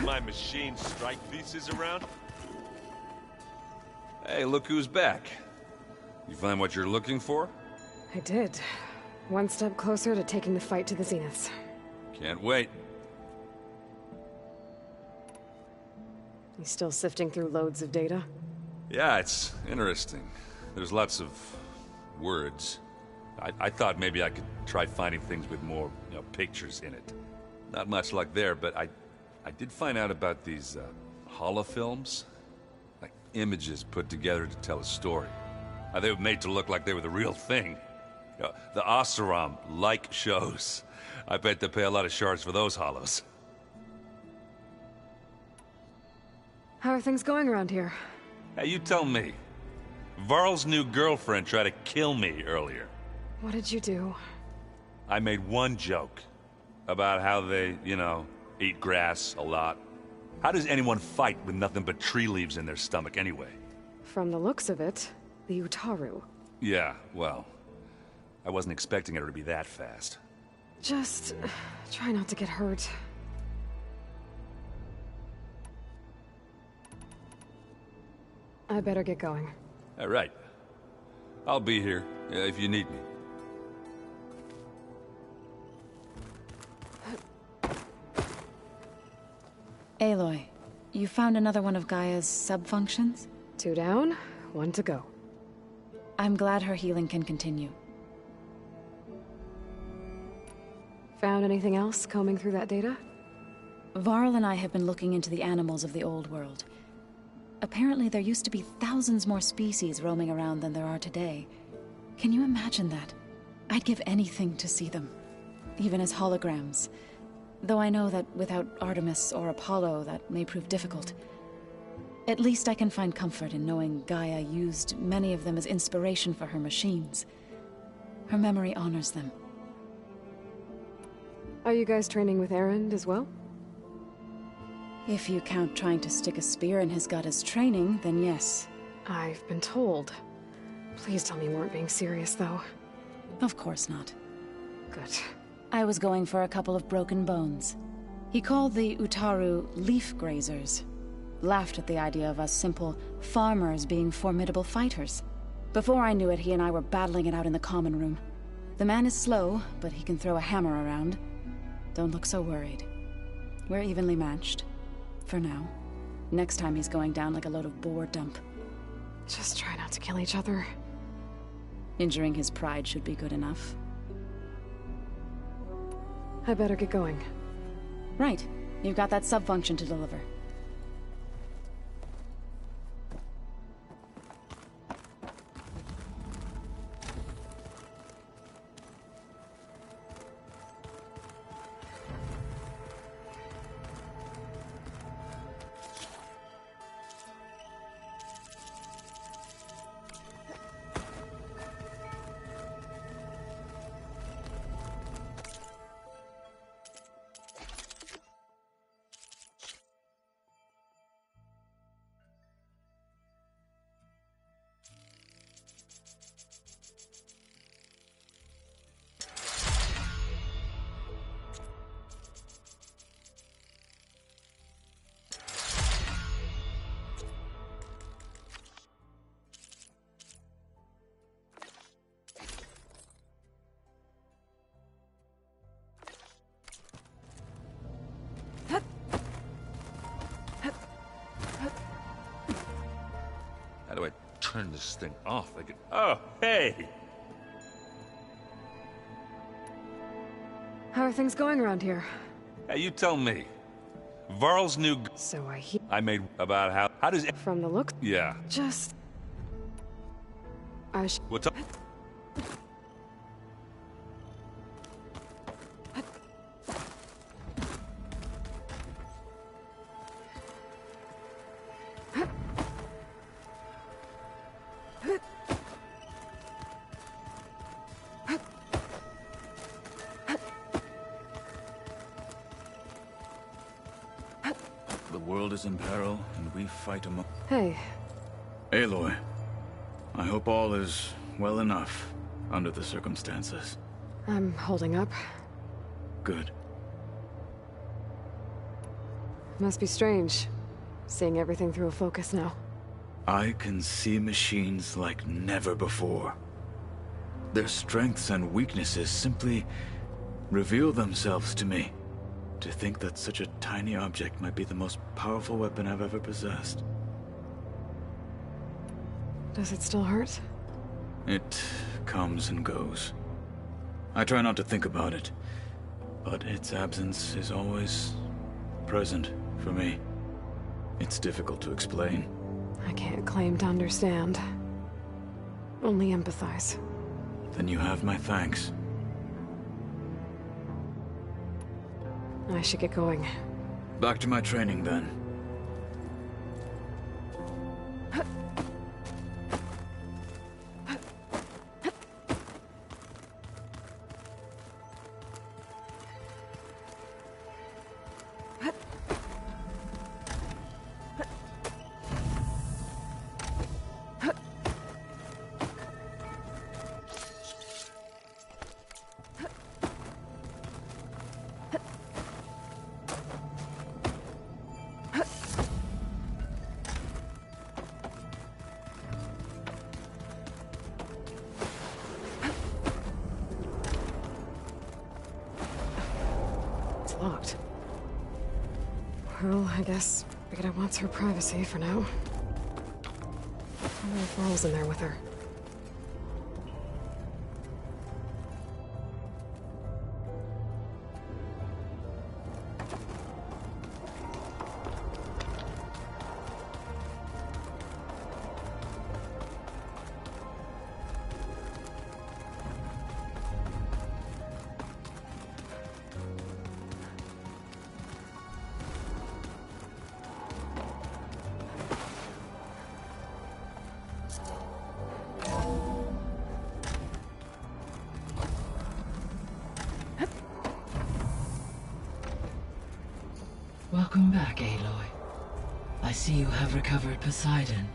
of my machine strike pieces around? Hey, look who's back. You find what you're looking for? I did. One step closer to taking the fight to the zeniths. Can't wait. You still sifting through loads of data? Yeah, it's interesting. There's lots of words. I thought maybe I could try finding things with more, pictures in it. Not much luck there, but I did find out about these holofilms. Like images put together to tell a story. They were made to look like they were the real thing. The Oseram-like shows. I bet they pay a lot of shards for those holos. How are things going around here? Hey, you tell me. Varl's new girlfriend tried to kill me earlier. What did you do? I made one joke about how they, eat grass a lot. How does anyone fight with nothing but tree leaves in their stomach anyway? From the looks of it, the Utaru. Yeah, well, I wasn't expecting her to be that fast. Just try not to get hurt. I better get going. All right. I'll be here if you need me. Aloy, you found another one of Gaia's sub-functions? 2 down, 1 to go. I'm glad her healing can continue. Found anything else combing through that data? Varl and I have been looking into the animals of the old world. Apparently there used to be thousands more species roaming around than there are today. Can you imagine that? I'd give anything to see them, even as holograms. Though I know that without Artemis or Apollo, that may prove difficult. At least I can find comfort in knowing Gaia used many of them as inspiration for her machines. Her memory honors them. Are you guys training with Erend as well? If you count trying to stick a spear in his gut as training, then yes. I've been told. Please tell me you weren't being serious, though. Of course not. Good. I was going for a couple of broken bones. He called the Utaru leaf grazers. Laughed at the idea of us simple farmers being formidable fighters. Before I knew it, he and I were battling it out in the common room. The man is slow, but he can throw a hammer around. Don't look so worried. We're evenly matched. For now. Next time he's going down like a load of boar dump. Just try not to kill each other. Injuring his pride should be good enough. I better get going. Right. You've got that sub-function to deliver. How do I turn this thing off? Oh, hey! How are things going around here? Hey, you tell me. Varl's new... So I hear... I made about how does... From the looks... Yeah. Just... What's up? The world is in peril, and we fight among... Hey. Aloy, I hope all is well enough under the circumstances. I'm holding up. Good. Must be strange, seeing everything through a focus now. I can see machines like never before. Their strengths and weaknesses simply reveal themselves to me. To think that such a tiny object might be the most powerful weapon I've ever possessed. Does it still hurt? It comes and goes. I try not to think about it, but its absence is always present for me. It's difficult to explain. I can't claim to understand. Only empathize. Then you have my thanks. I should get going. Back to my training, then. Locked. Well, I guess Beta wants her privacy for now. I wonder if Varl's in there with her. Welcome back, Aloy. I see you have recovered Poseidon.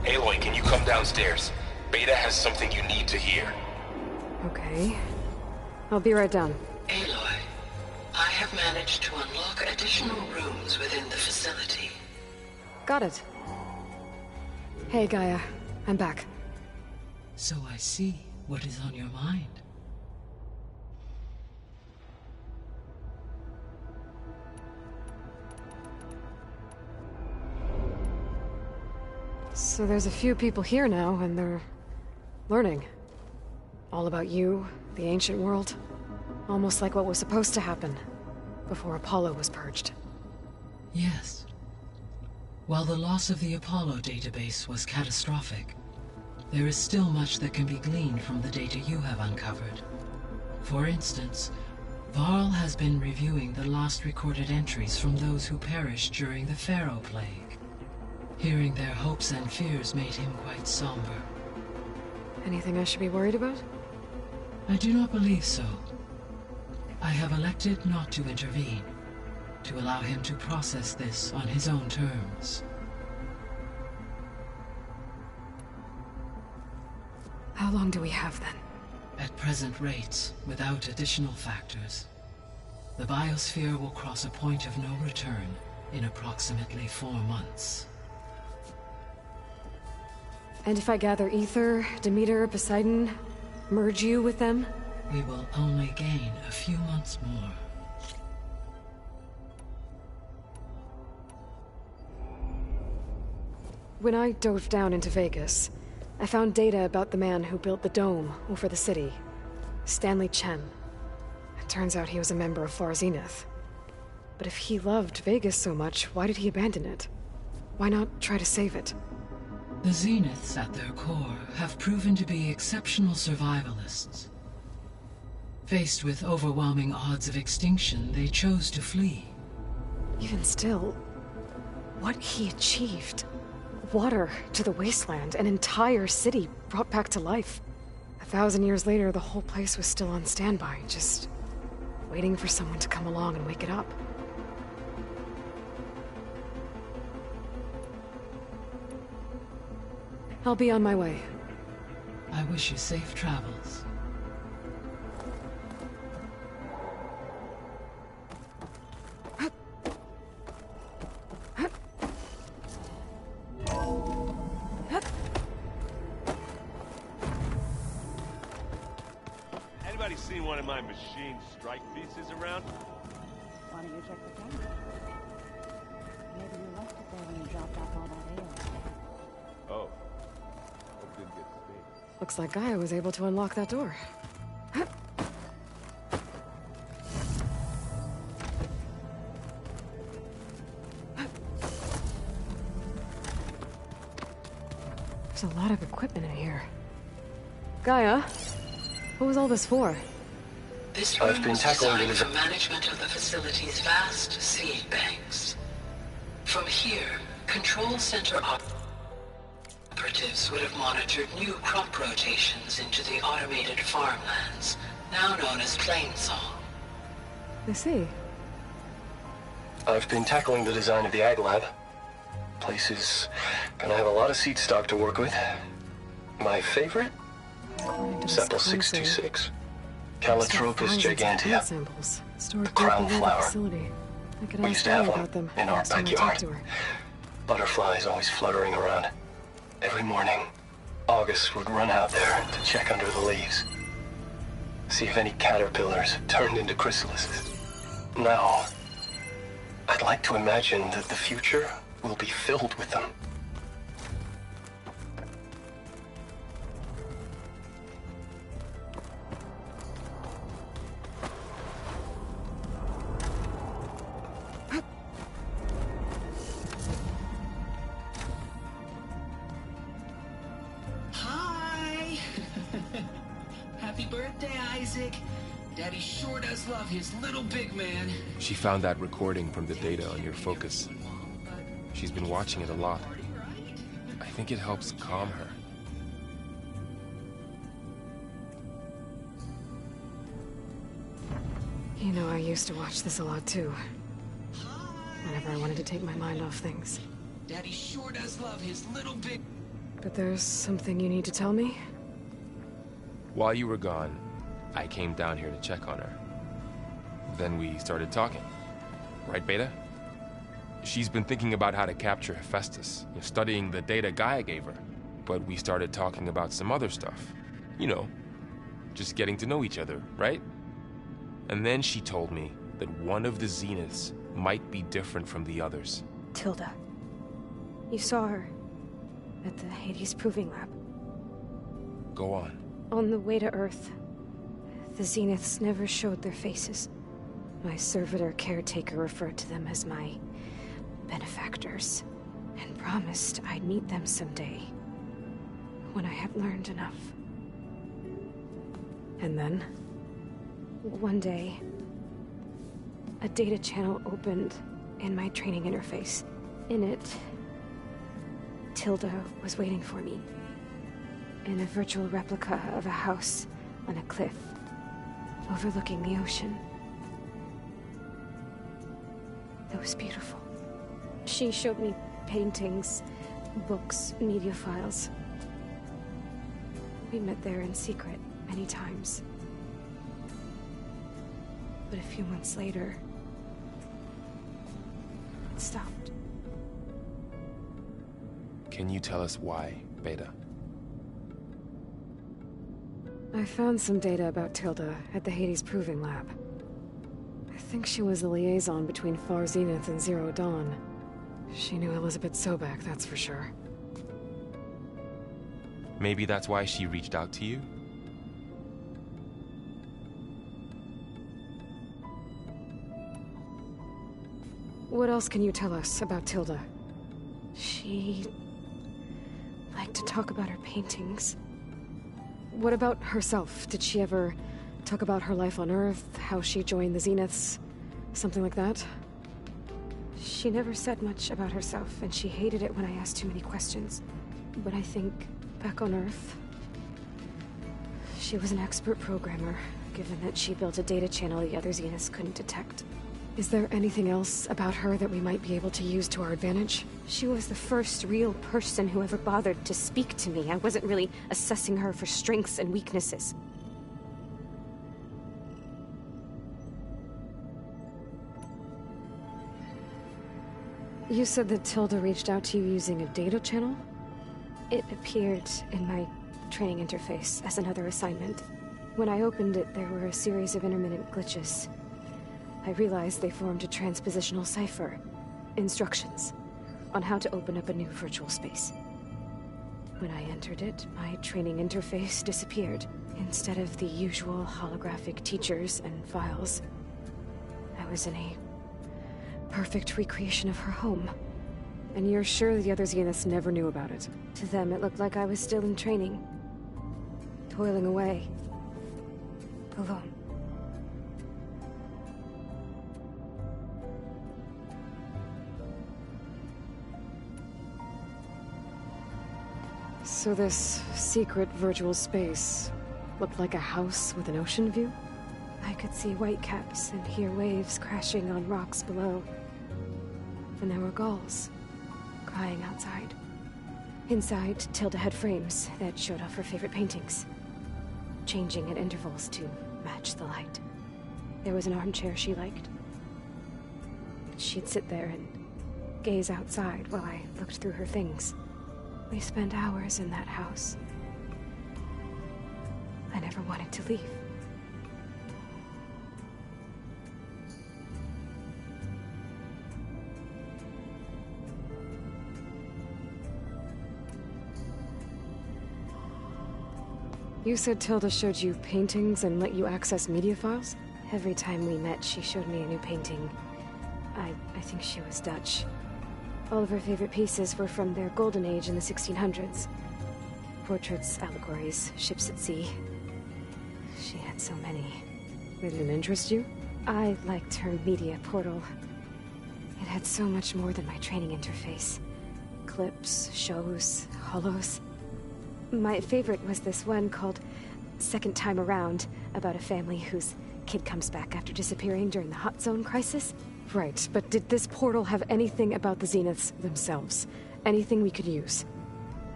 Aloy, can you come downstairs? Beta has something you need to hear. Okay. I'll be right down. Aloy, I have managed to unlock additional rooms within the facility. Got it. Hey, Gaia. I'm back. So I see what is on your mind. So there's a few people here now, and they're learning. All about you, the ancient world. Almost like what was supposed to happen before Apollo was purged. Yes. While the loss of the Apollo database was catastrophic, there is still much that can be gleaned from the data you have uncovered. For instance, Varl has been reviewing the last recorded entries from those who perished during the Pharaoh Plague. Hearing their hopes and fears made him quite somber. Anything I should be worried about? I do not believe so. I have elected not to intervene, to allow him to process this on his own terms. How long do we have then? At present rates, without additional factors, the biosphere will cross a point of no return in approximately 4 months. And if I gather Ether, Demeter, Poseidon, merge you with them? We will only gain a few months more. When I dove down into Vegas, I found data about the man who built the dome over the city, Stanley Chen. It turns out he was a member of Far Zenith. But if he loved Vegas so much, why did he abandon it? Why not try to save it? The Zeniths at their core have proven to be exceptional survivalists. Faced with overwhelming odds of extinction, they chose to flee. Even still, what he achieved. Water to the wasteland, an entire city brought back to life. 1,000 years later, the whole place was still on standby, just waiting for someone to come along and wake it up. I'll be on my way. I wish you safe travels. Anybody seen one of my machine strike pieces around? Why don't you check the camera? Maybe you left it there when you dropped off all that ale. Oh. Hope didn't get stained. Looks like Gaia was able to unlock that door. There's a lot of equipment in here. Gaia, what was all this for? This I've room been was tackling designed it as for management of the facility's vast seed banks. From here, Control Center operatives would have monitored new crop rotations into the automated farmlands, now known as Plainsong. I see. I've been tackling the design of the Ag Lab. Place is gonna have a lot of seed stock to work with. My favorite? According to this Sepal console, 626. there's Calotropis thousands of gigantea. plant samples stored deep crown below the flower. facility. I could We ask used to Gaia have one about them in our next time I talk backyard. to her. Butterflies always fluttering around. Every morning, August would run out there to check under the leaves. See if any caterpillars turned into chrysalises. Now, I'd like to imagine that the future will be filled with them. Hi! Happy birthday, Isaac. Daddy sure does love his little big man. She found that recording from the data on your focus. She's been watching it a lot. I think it helps calm her. You know, I used to watch this a lot too. Whenever I wanted to take my mind off things. Daddy sure does love his little big... But there's something you need to tell me? While you were gone, I came down here to check on her. Then we started talking. Right, Beta? She's been thinking about how to capture Hephaestus, studying the data Gaia gave her. But we started talking about some other stuff. You know, just getting to know each other, right? And then she told me that one of the Zeniths might be different from the others. Tilda. You saw her at the Hades Proving Lab. Go on. On the way to Earth, the Zeniths never showed their faces. My servitor caretaker referred to them as my benefactors, and promised I'd meet them someday, when I had learned enough. And then, one day, a data channel opened in my training interface. In it, Tilda was waiting for me, in a virtual replica of a house on a cliff, overlooking the ocean. It was beautiful. She showed me paintings, books, media files. We met there in secret many times. But a few months later, it stopped. Can you tell us why, Beta? I found some data about Tilda at the Hades Proving Lab. I think she was the liaison between Far Zenith and Zero Dawn. She knew Elizabeth Sobek, that's for sure. Maybe that's why she reached out to you? What else can you tell us about Tilda? She liked to talk about her paintings. What about herself? Did she ever talk about her life on Earth, how she joined the Zeniths, something like that? She never said much about herself, and she hated it when I asked too many questions. But I think, back on Earth, She was an expert programmer, given that she built a data channel the other Zeniths couldn't detect. Is there anything else about her that we might be able to use to our advantage? She was the first real person who ever bothered to speak to me. I wasn't really assessing her for strengths and weaknesses. You said that Tilda reached out to you using a data channel? It appeared in my training interface as another assignment. When I opened it, there were a series of intermittent glitches. I realized they formed a transpositional cipher. Instructions on how to open up a new virtual space. When I entered it, my training interface disappeared. Instead of the usual holographic teachers and files, I was in a perfect recreation of her home. And you're sure the other Zeniths never knew about it? To them, it looked like I was still in training. Toiling away. Alone. So this secret virtual space looked like a house with an ocean view? I could see whitecaps and hear waves crashing on rocks below. And there were gulls crying outside. Inside, Tilda had frames that showed off her favorite paintings, changing at intervals to match the light. There was an armchair she liked. She'd sit there and gaze outside while I looked through her things. We spent hours in that house. I never wanted to leave. You said Tilda showed you paintings and let you access media files? Every time we met, she showed me a new painting. I think she was Dutch. All of her favorite pieces were from their golden age in the 1600s. Portraits, allegories, ships at sea. She had so many. They didn't interest you? I liked her media portal. It had so much more than my training interface. Clips, shows, holos. My favorite was this one called Second Time Around, about a family whose kid comes back after disappearing during the Hot Zone crisis. Right, but did this portal have anything about the Zeniths themselves? Anything we could use?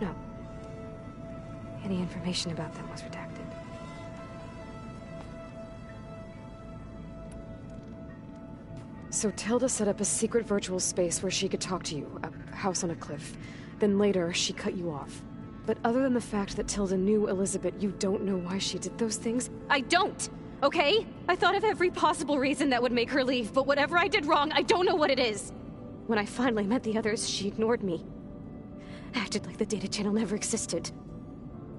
No. Any information about them was redacted. So Tilda set up a secret virtual space where she could talk to you, a house on a cliff. Then later, she cut you off. But other than the fact that Tilda knew Elizabeth, you don't know why she did those things? I don't! Okay? I thought of every possible reason that would make her leave, but whatever I did wrong, I don't know what it is. When I finally met the others, she ignored me. Acted like the data channel never existed.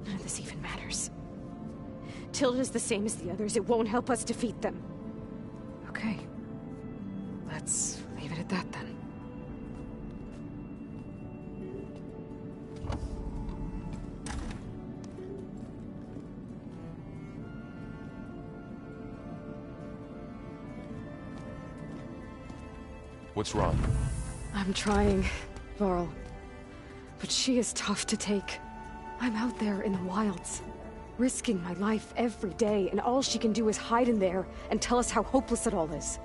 None of this even matters. Tilda's the same as the others. It won't help us defeat them. Okay. Let's leave it at that then. What's wrong? I'm trying, Varl. But she is tough to take. I'm out there in the wilds, risking my life every day, and all she can do is hide in there and tell us how hopeless it all is.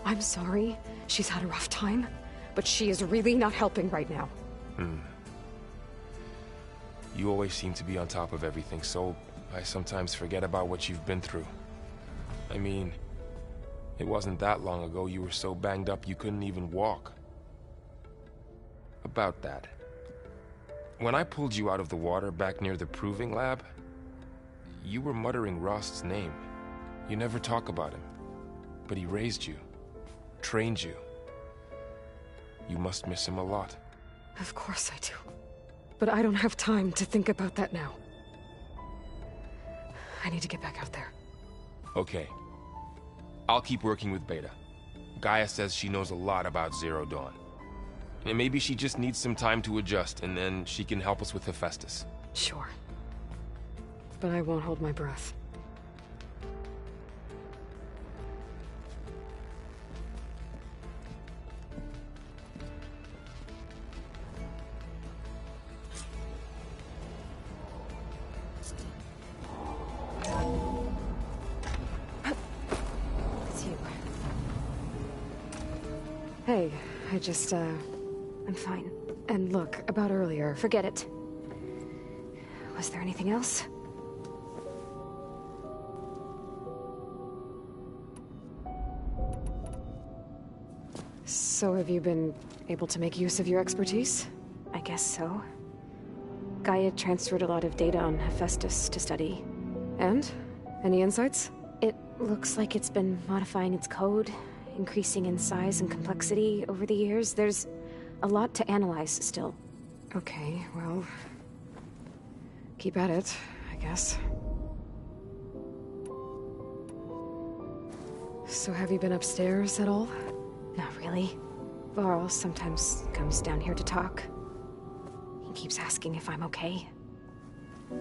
I'm sorry, she's had a rough time, but she is really not helping right now. You always seem to be on top of everything, so I sometimes forget about what you've been through. I mean, it wasn't that long ago you were so banged up you couldn't even walk. About that. When I pulled you out of the water back near the proving lab, you were muttering Rost's name. You never talk about him. But he raised you, trained you. You must miss him a lot. Of course I do. But I don't have time to think about that now. I need to get back out there. Okay. I'll keep working with Beta. Gaia says she knows a lot about Zero Dawn. And maybe she just needs some time to adjust, and then she can help us with Hephaestus. Sure. But I won't hold my breath. Hey, I just, I'm fine. And look, about earlier. Forget it. Was there anything else? So have you been able to make use of your expertise? I guess so. Gaia transferred a lot of data on Hephaestus to study. And? Any insights? It looks like it's been modifying its code, increasing in size and complexity over the years. There's a lot to analyze still. Okay, well... keep at it, I guess. So have you been upstairs at all? Not really. Varl sometimes comes down here to talk. He keeps asking if I'm okay.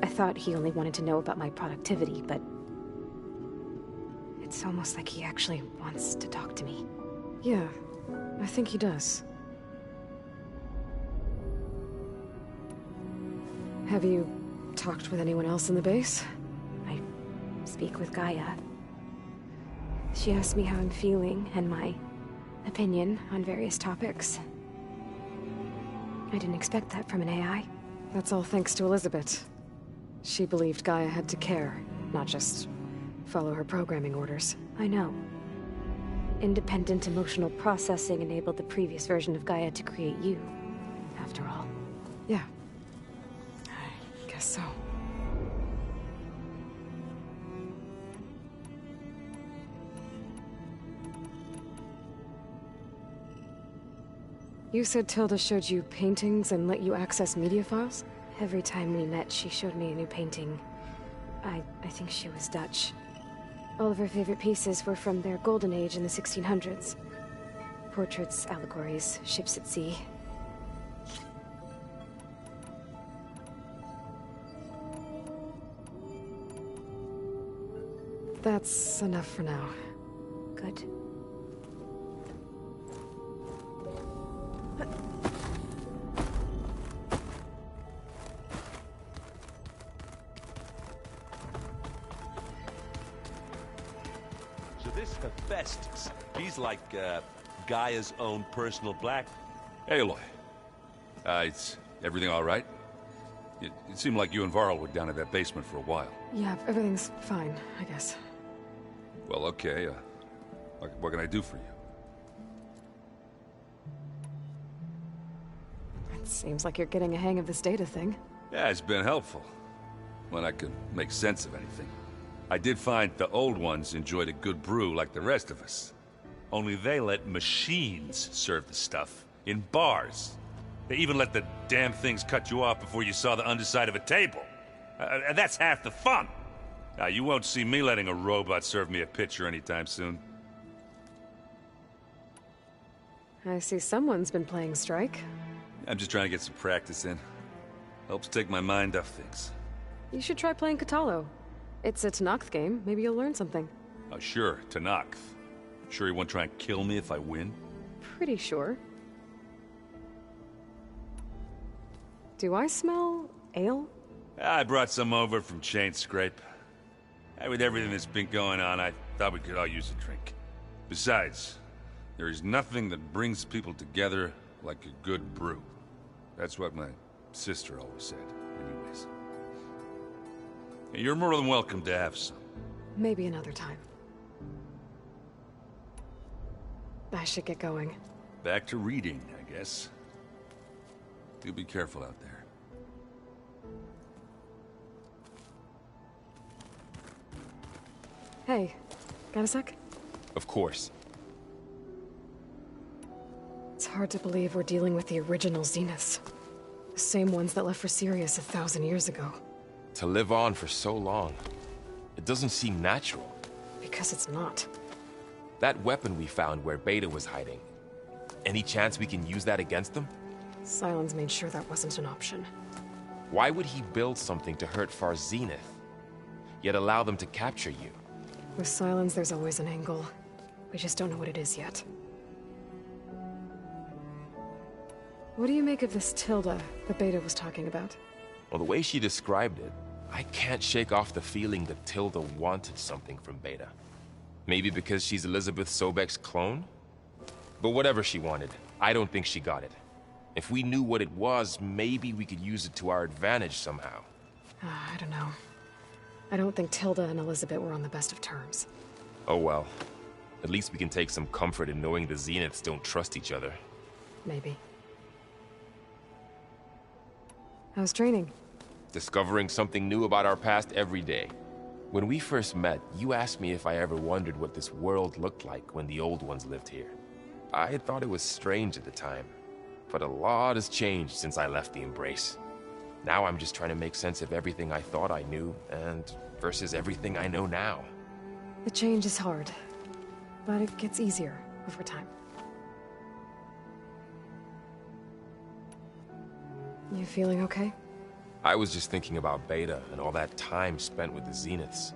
I thought he only wanted to know about my productivity, but... it's almost like he actually wants to talk to me. Yeah, I think he does. Have you talked with anyone else in the base? I speak with Gaia. She asked me how I'm feeling and my opinion on various topics. I didn't expect that from an AI. That's all thanks to Elizabeth. She believed Gaia had to care, not just follow her programming orders. I know. Independent emotional processing enabled the previous version of Gaia to create you, after all. Yeah. I guess so. You said Tilda showed you paintings and let you access media files? Every time we met, she showed me a new painting. I think she was Dutch. All of her favorite pieces were from their golden age in the 1600s. Portraits, allegories, ships at sea. That's enough for now. Good. So this Hephaestus, he's like, Gaia's own personal black... Hey, Aloy. Is everything all right? It seemed like you and Varl were down at that basement for a while. Yeah, everything's fine, I guess. Well, okay, what can I do for you? It seems like you're getting a hang of this data thing. Yeah, it's been helpful. When I could make sense of anything. I did find the old ones enjoyed a good brew like the rest of us. Only they let machines serve the stuff in bars. They even let the damn things cut you off before you saw the underside of a table. And that's half the fun. Now, you won't see me letting a robot serve me a pitcher anytime soon. I see someone's been playing Strike. I'm just trying to get some practice in. Helps take my mind off things. You should try playing Katalo. It's a Tanakh game. Maybe you'll learn something. Oh, sure, Tanakh. Sure he won't try and kill me if I win? Pretty sure. Do I smell ale? I brought some over from Chain Scrape. With everything that's been going on, I thought we could all use a drink. Besides, there is nothing that brings people together like a good brew. That's what my sister always said, anyways. You're more than welcome to have some. Maybe another time. I should get going. Back to reading, I guess. You be careful out there. Hey, got a sec? Of course. It's hard to believe we're dealing with the original Zeniths. The same ones that left for Sirius 1,000 years ago. To live on for so long, it doesn't seem natural. Because it's not. That weapon we found where Beta was hiding, any chance we can use that against them? Sylens made sure that wasn't an option. Why would he build something to hurt Far Zenith, yet allow them to capture you? With Sylens, there's always an angle. We just don't know what it is yet. What do you make of this Tilda that Beta was talking about? Well, the way she described it, I can't shake off the feeling that Tilda wanted something from Beta. Maybe because she's Elizabeth Sobek's clone? But whatever she wanted, I don't think she got it. If we knew what it was, maybe we could use it to our advantage somehow. I don't know. I don't think Tilda and Elizabeth were on the best of terms. Oh well. At least we can take some comfort in knowing the Zeniths don't trust each other. Maybe. How's training? Discovering something new about our past every day. When we first met, you asked me if I ever wondered what this world looked like when the old ones lived here. I had thought it was strange at the time, but a lot has changed since I left the Embrace. Now I'm just trying to make sense of everything I thought I knew, and versus everything I know now. The change is hard, but it gets easier over time. You feeling okay? I was just thinking about Beta and all that time spent with the Zeniths.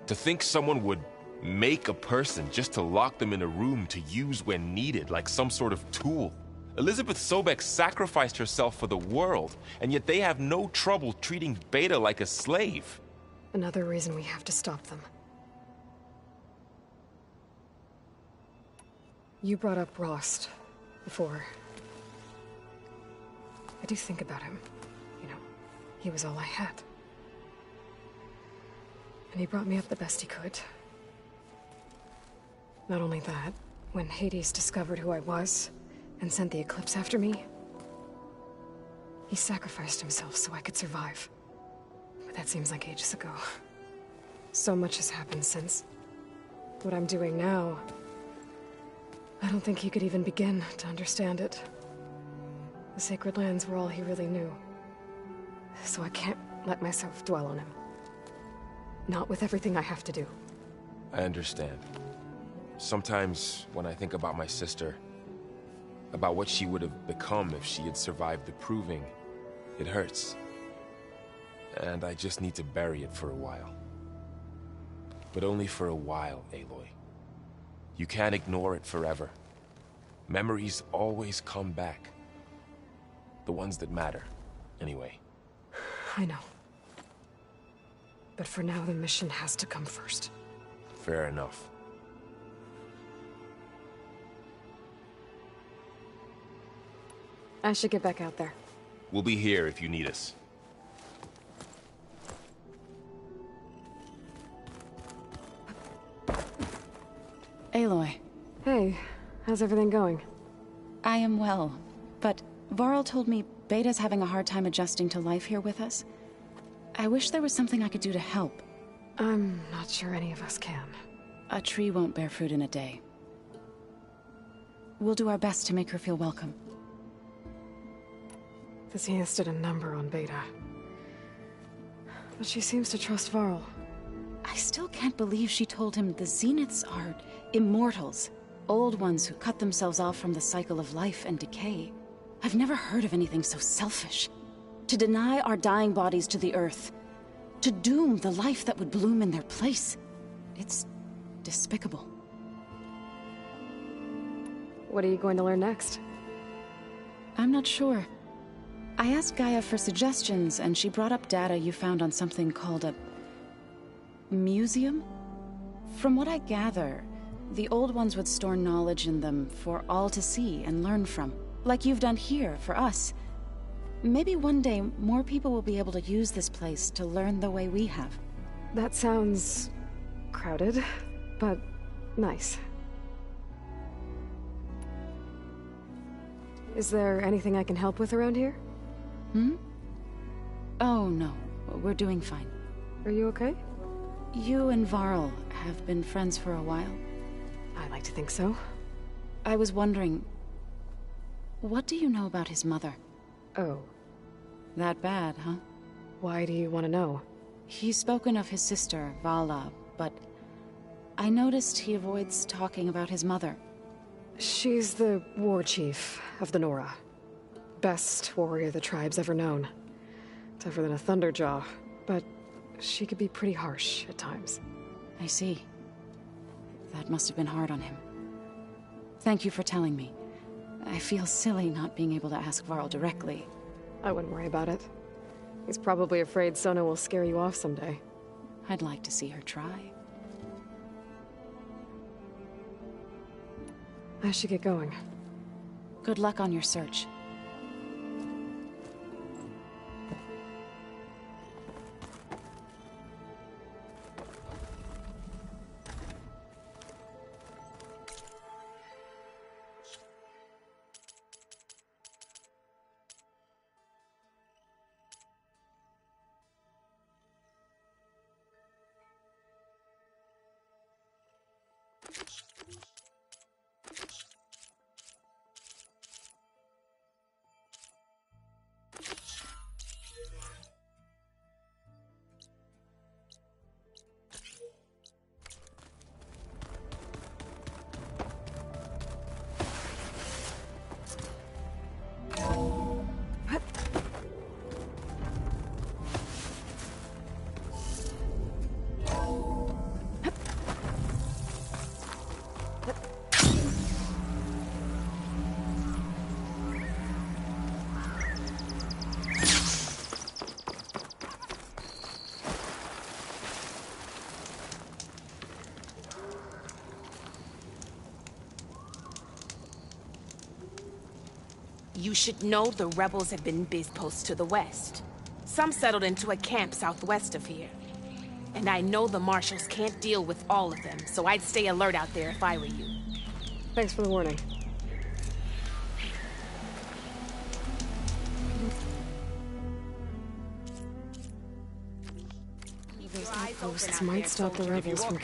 To think someone would make a person just to lock them in a room to use when needed, like some sort of tool. Elizabeth Sobek sacrificed herself for the world, and yet they have no trouble treating Beta like a slave. Another reason we have to stop them. You brought up Rost before. I do think about him. You know, he was all I had. And he brought me up the best he could. Not only that, when Hades discovered who I was and sent the Eclipse after me, he sacrificed himself so I could survive. But that seems like ages ago. So much has happened since. What I'm doing now, I don't think he could even begin to understand it. The Sacred Lands were all he really knew. So I can't let myself dwell on him. Not with everything I have to do. I understand. Sometimes, when I think about my sister, about what she would have become if she had survived the Proving, it hurts. And I just need to bury it for a while. But only for a while, Aloy. You can't ignore it forever. Memories always come back. The ones that matter, anyway. I know. But for now, the mission has to come first. Fair enough. I should get back out there. We'll be here if you need us. Aloy. Hey, how's everything going? I am well, but Varl told me Beta's having a hard time adjusting to life here with us. I wish there was something I could do to help. I'm not sure any of us can. A tree won't bear fruit in a day. We'll do our best to make her feel welcome. The Zeniths did a number on Beta. But she seems to trust Varl. I still can't believe she told him the Zeniths are immortals. Old ones who cut themselves off from the cycle of life and decay. I've never heard of anything so selfish. To deny our dying bodies to the earth. To doom the life that would bloom in their place. It's despicable. What are you going to learn next? I'm not sure. I asked Gaia for suggestions, and she brought up data you found on something called a museum? From what I gather, the old ones would store knowledge in them for all to see and learn from. Like you've done here, for us. Maybe one day, more people will be able to use this place to learn the way we have. That sounds crowded, but nice. Is there anything I can help with around here? Oh, no. We're doing fine. Are you okay? You and Varl have been friends for a while. I like to think so. I was wondering, what do you know about his mother? Oh. That bad, huh? Why do you want to know? He's spoken of his sister, Vala, but I noticed he avoids talking about his mother. She's the war chief of the Nora. Best warrior the tribe's ever known. Tougher than a Thunderjaw, but she could be pretty harsh at times. I see. That must have been hard on him. Thank you for telling me. I feel silly not being able to ask Varl directly. I wouldn't worry about it. He's probably afraid Sona will scare you off someday. I'd like to see her try. I should get going. Good luck on your search. You should know the rebels have been busy posts to the west. Some settled into a camp southwest of here. And I know the marshals can't deal with all of them, so I'd stay alert out there if I were you. Thanks for the warning. Those outposts might stop the rebels from...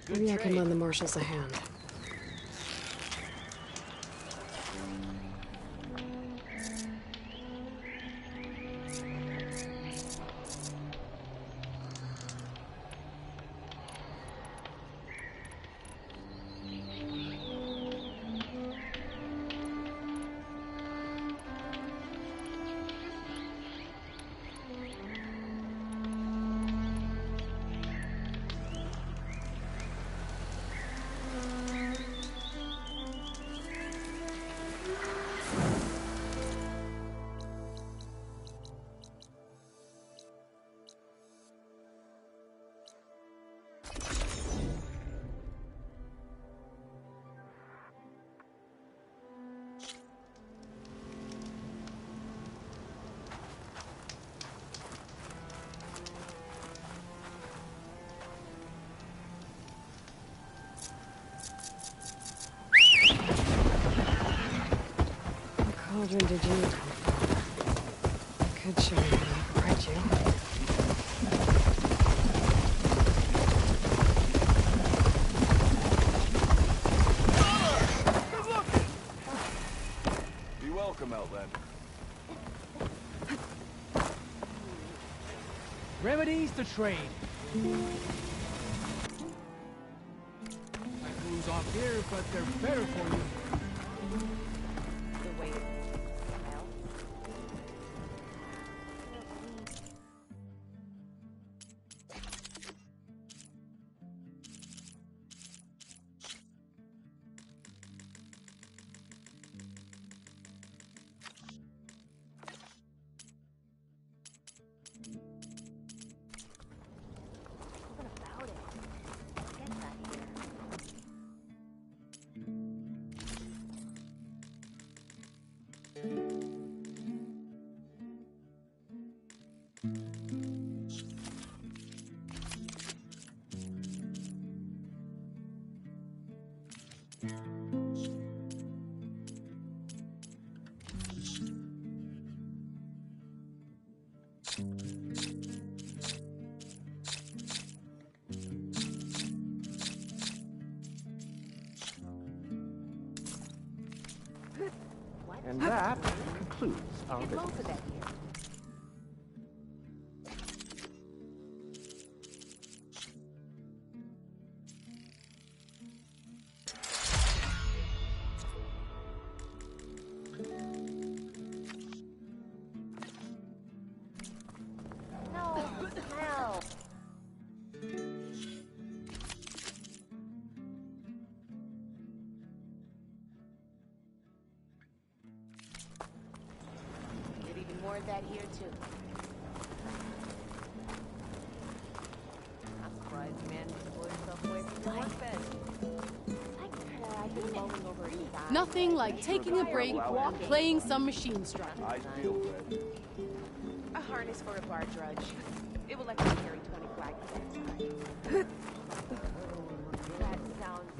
Maybe I can lend the marshals a hand. cauldron did you come from? I could show you how to upgrade you. Be welcome, Outlander. Remedies to trade. My crew's off here, but they're better for you. The way it smells. And that concludes our Get visit. most of that here. No, smell. Get even more of that here too. I'm surprised man just blew himself away from the workbench. I've been mulling over his eyes. Nothing like taking a break and playing some machine strike. I feel ready. A harness for a bar drudge. It will let me carry 20 flags. That sounds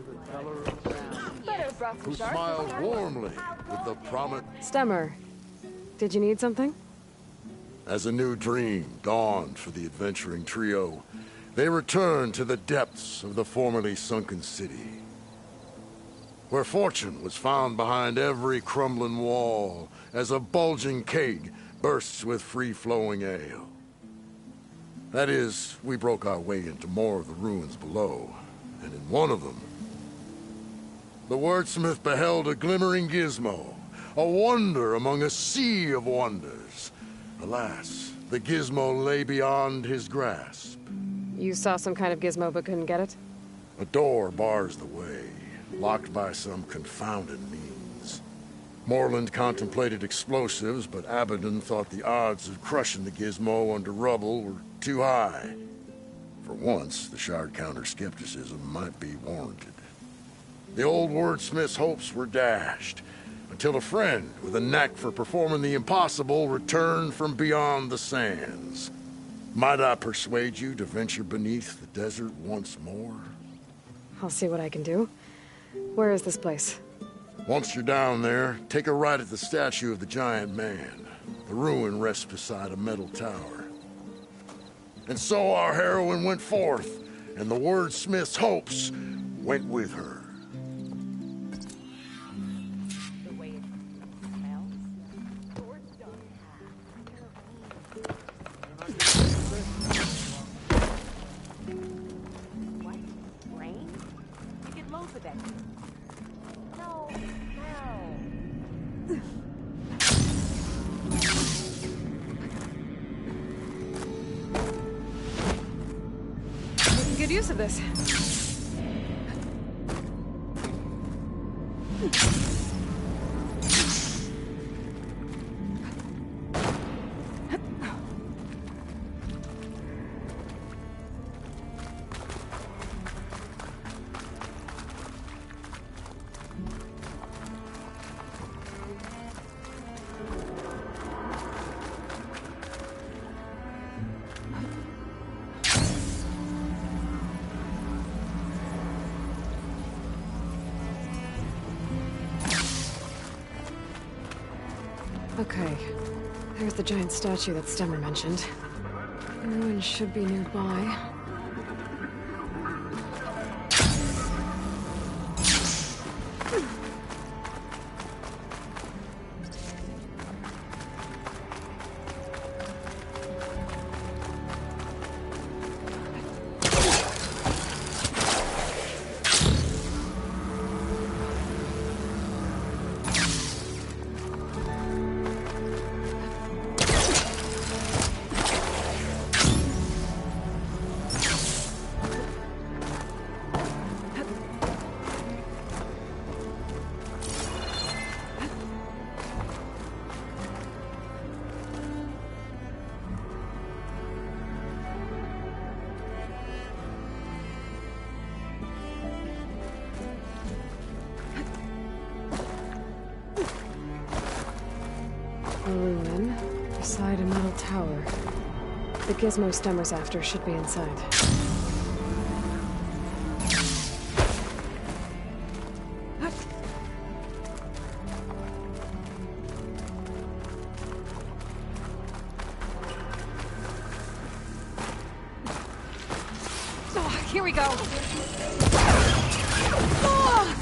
like... Who smiles warmly with the promise. Stemmer, did you need something? As a new dream dawned for the adventuring trio, they returned to the depths of the formerly sunken city, where fortune was found behind every crumbling wall as a bulging keg bursts with free-flowing ale. That is, we broke our way into more of the ruins below, and in one of them, the wordsmith beheld a glimmering gizmo, a wonder among a sea of wonders. Alas, the gizmo lay beyond his grasp. You saw some kind of gizmo but couldn't get it? A door bars the way, locked by some confounded means. Moreland contemplated explosives, but Abaddon thought the odds of crushing the gizmo under rubble were too high. For once, the shard counter's skepticism might be warranted. The old wordsmith's hopes were dashed, until a friend with a knack for performing the impossible returned from beyond the sands. Might I persuade you to venture beneath the desert once more? I'll see what I can do. Where is this place? Once you're down there, take a right at the statue of the giant man. The ruin rests beside a metal tower. And so our heroine went forth, and the wordsmith's hopes went with her. The way it smells. What? Rain? You get loads of that. No, no. Making good use of this. Okay. There's the giant statue that Stemmer mentioned. Ruins should be nearby. A ruin, beside a metal tower. The gizmo Stemmer's after should be inside. Oh, here we go! Oh!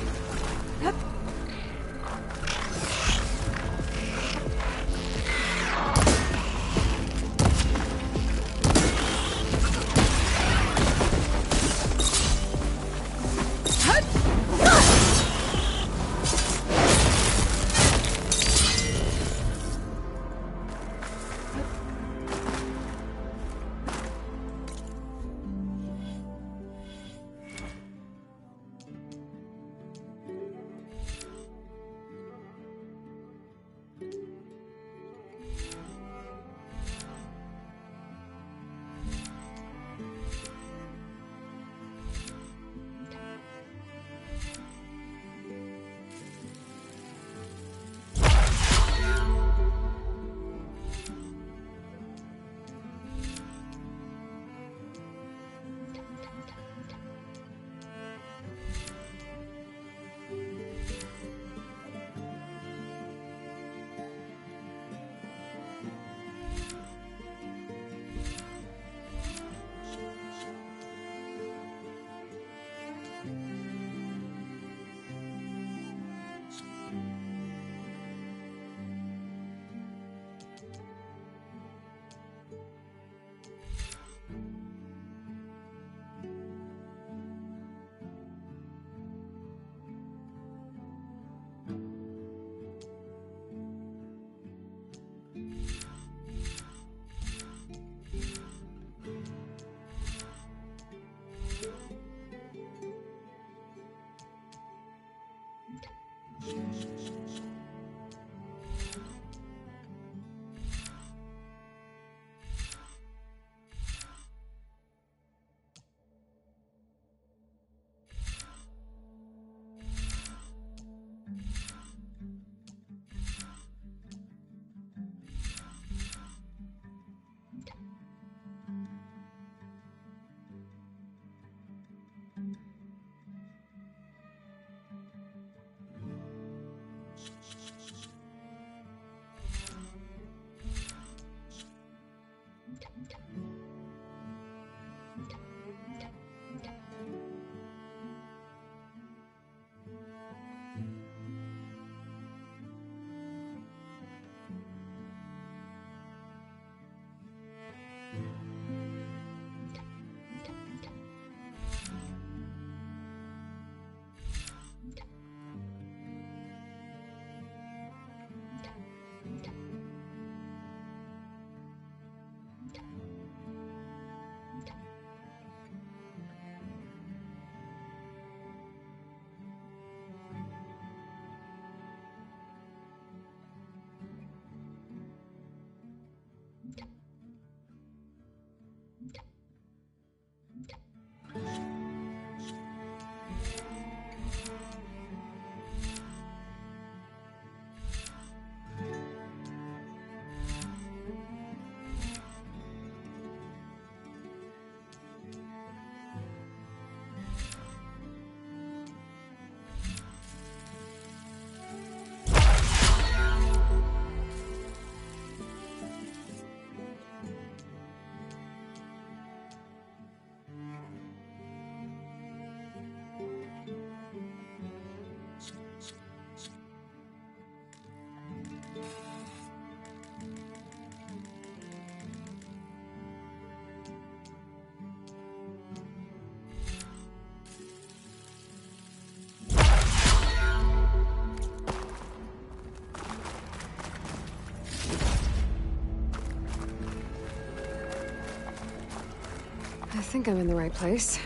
think I'm in the right place.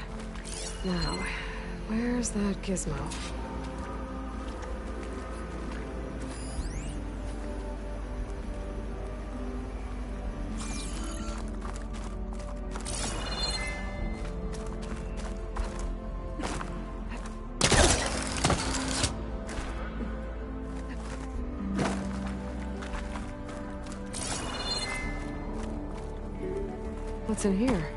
Now, where's that gizmo? What's in here?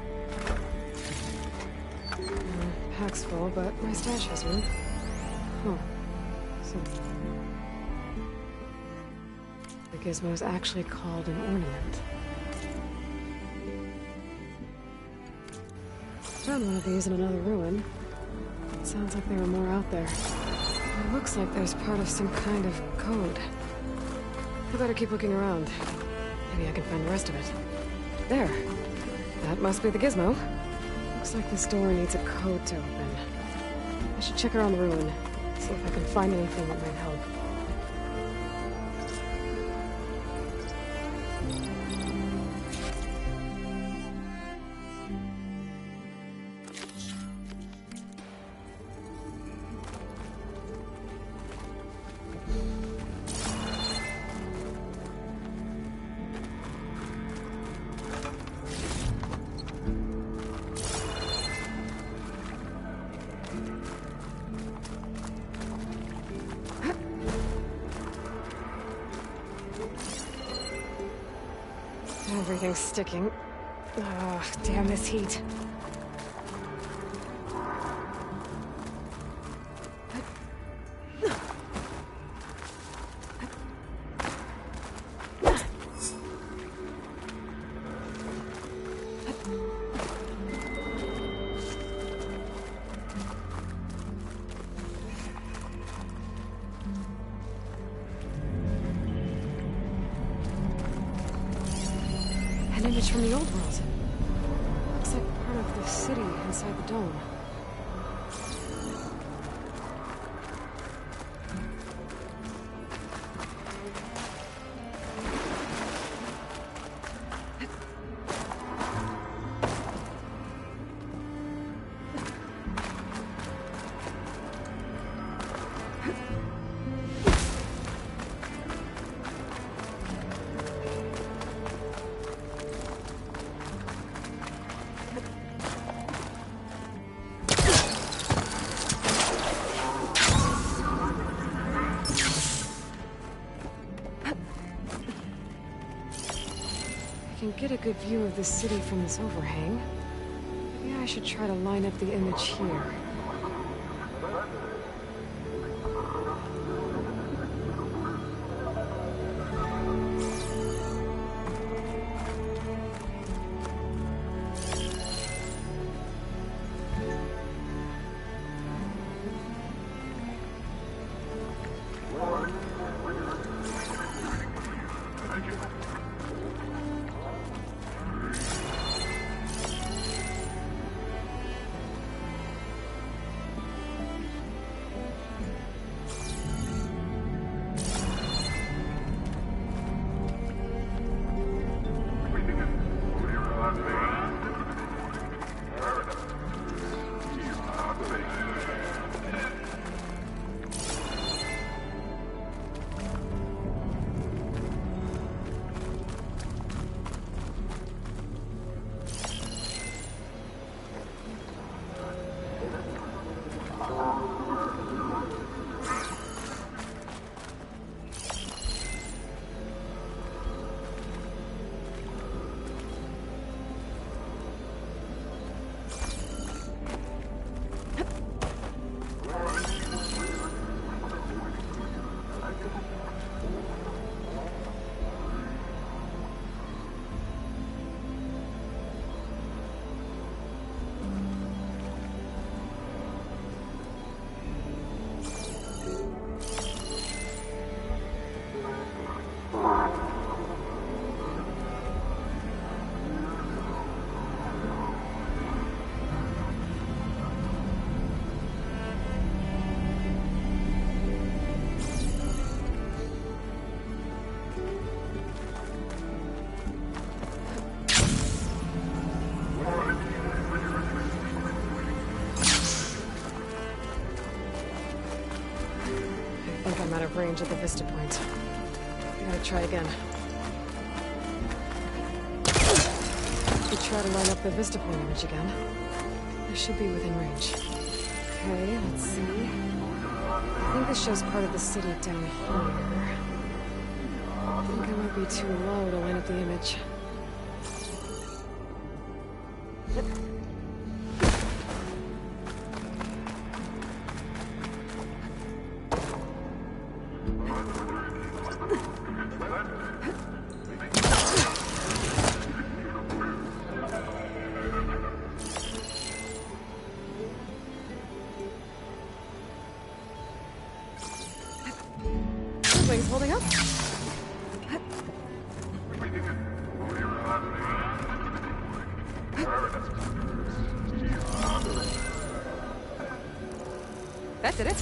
Pack's full, but my stash has room. Huh. So... the gizmo's actually called an ornament. Found one of these in another ruin. It sounds like there are more out there. It looks like there's part of some kind of code. I better keep looking around. Maybe I can find the rest of it. There. That must be the gizmo. Looks like this door needs a code to open. I should check around the ruin, see if I can find anything that might help. Everything's sticking. Ugh, damn this heat. An image from the old world. Looks like part of the city inside the dome. Get a good view of the city from this overhang. Maybe I should try to line up the image here. I'm out of range at the vista point. I gotta try again. You try to line up the vista point image again. I should be within range. Okay, let's see. I think this shows part of the city down here. I think I might be too low to line up the image. Wings holding up? That did it.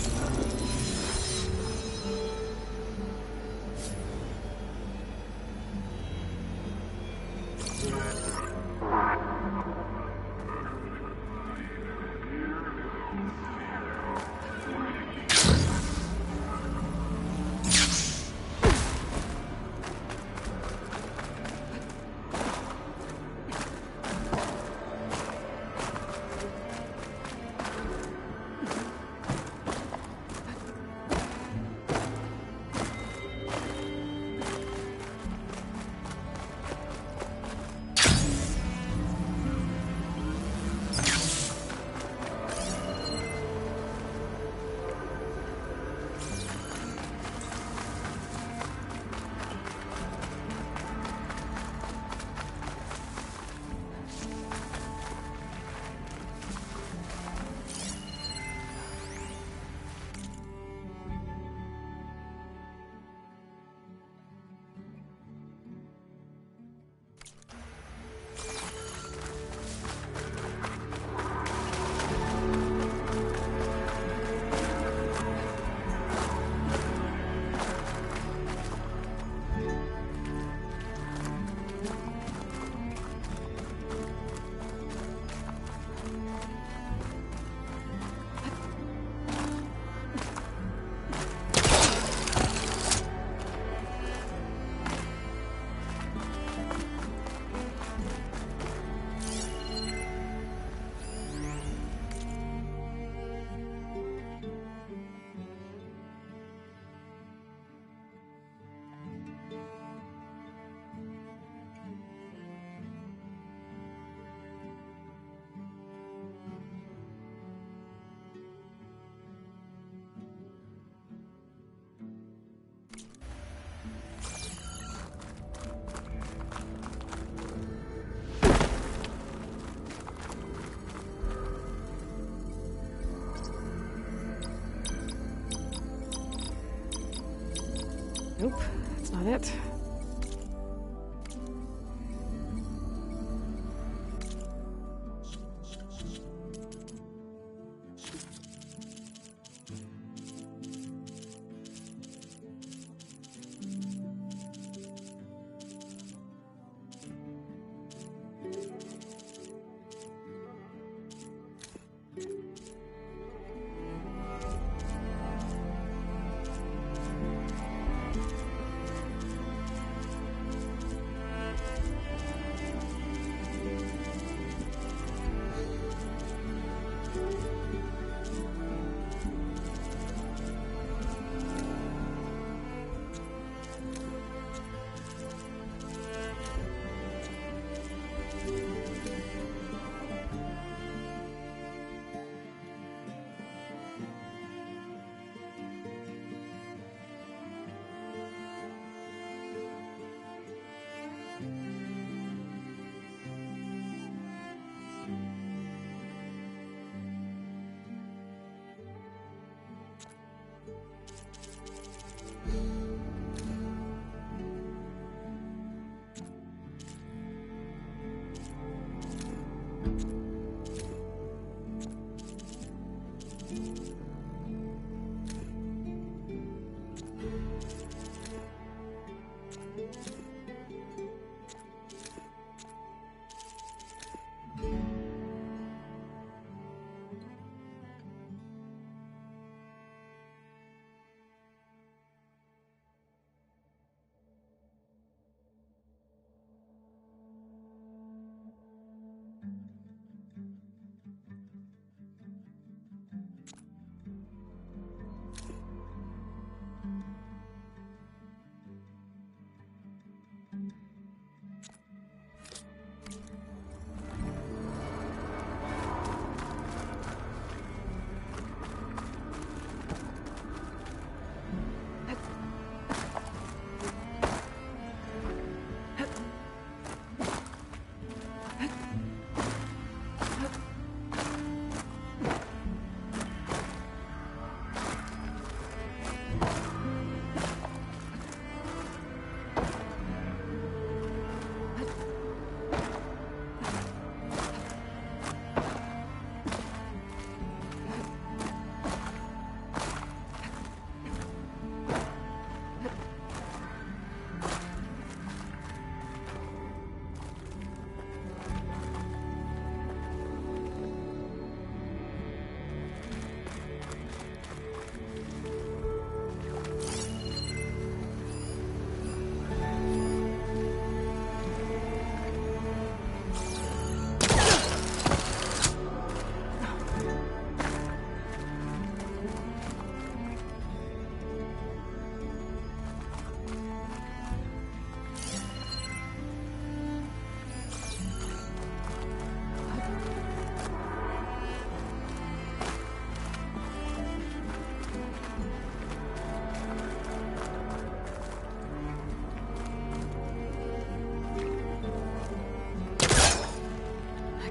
Nope, that's not it.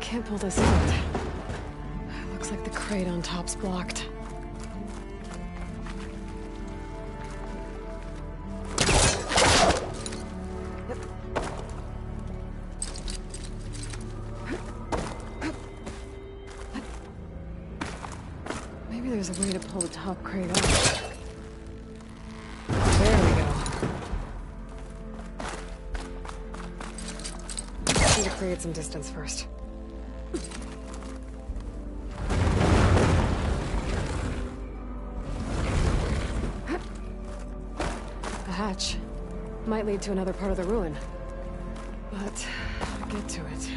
Can't pull this out. Looks like the crate on top's blocked. Maybe there's a way to pull the top crate out. There we go. Need to create some distance first. A hatch. Might lead to another part of the ruin. But, I'll get to it.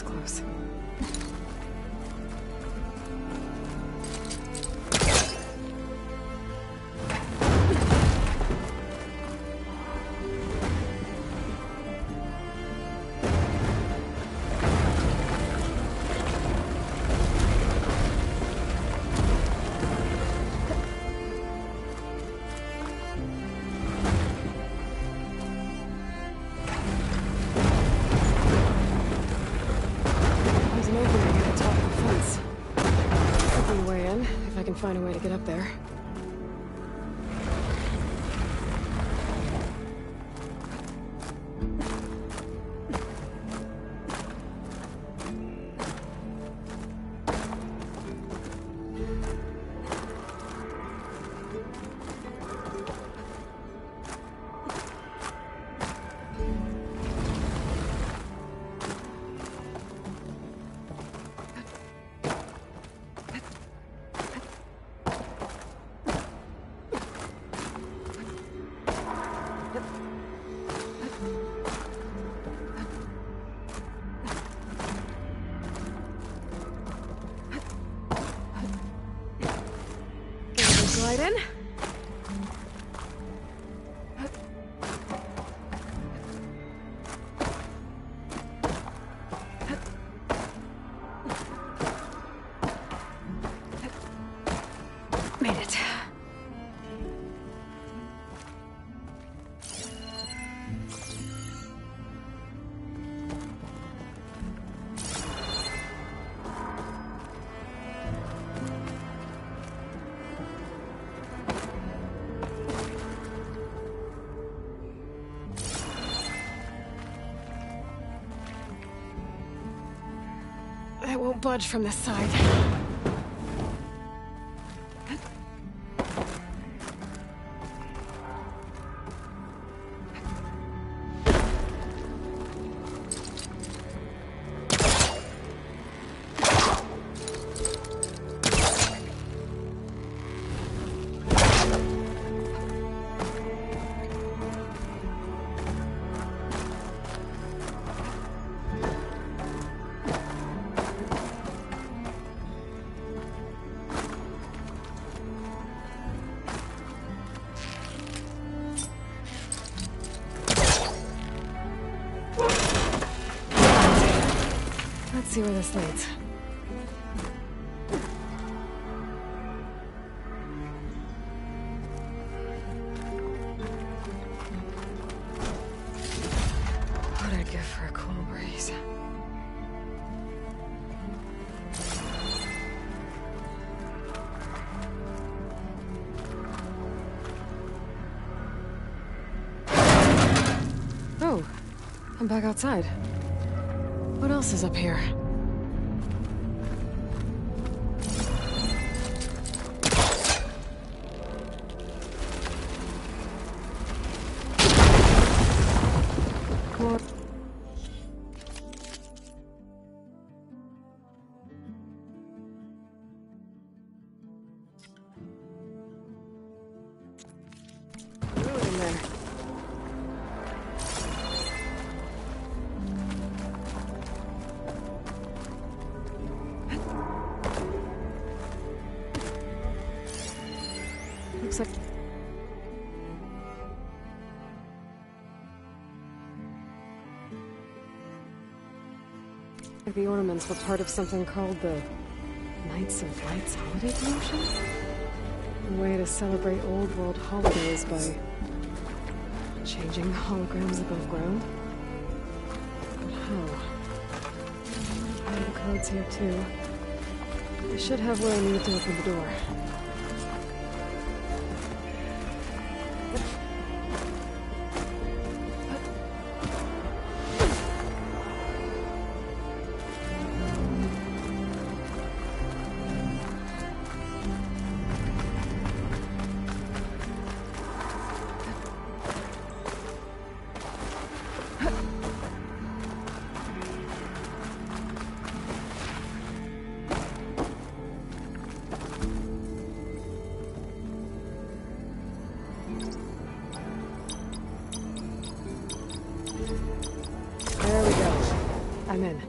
Close. Find a way to get up there. Glide in. Made it. I won't budge from this side. Let's see where this leads. What'd I give for a cool breeze? Oh, I'm back outside. What else is up here? More. Ooh, in there. Looks like... the ornaments were part of something called the Knights of Light's holiday promotion? A way to celebrate old world holidays by changing holograms above ground? But how? I have the codes here too. I should have what I need to open the door. There we go. I'm in.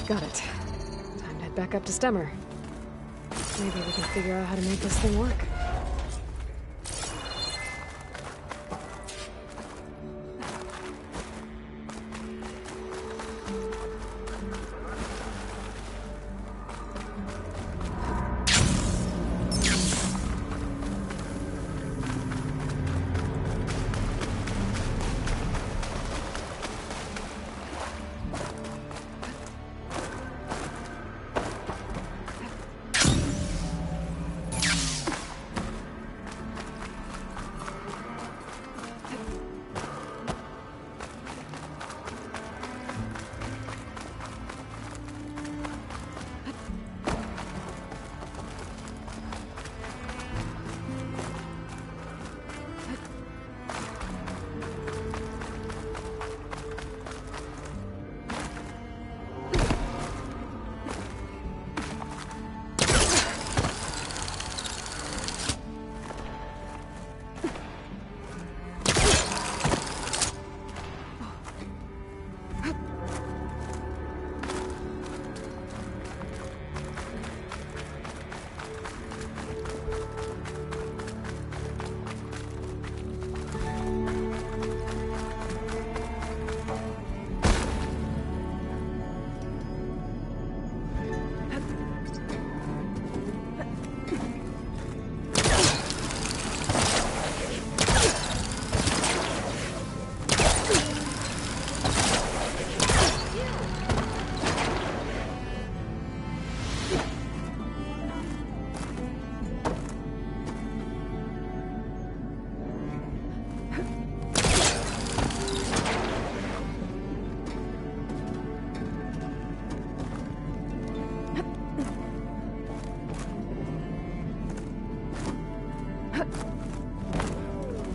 Got it. Time to head back up to Stemmer. Maybe we can figure out how to make this thing work.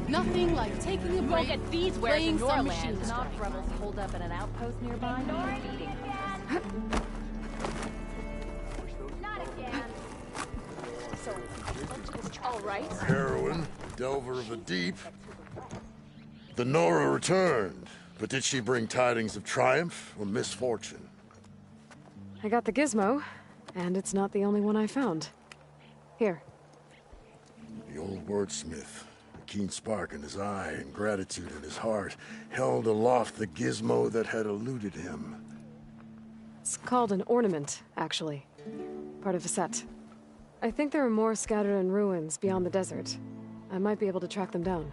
Nothing like taking a break, get these wares playing in your some land. machine Not strike. rebels holed up at an outpost nearby. Not again. So, all right. Heroine, delver of the deep. The Nora returned, but did she bring tidings of triumph or misfortune? I got the gizmo, and it's not the only one I found. Here. The old wordsmith. A keen spark in his eye and gratitude in his heart, held aloft the gizmo that had eluded him. It's called an ornament, actually. Part of a set. I think there are more scattered in ruins beyond the desert. I might be able to track them down.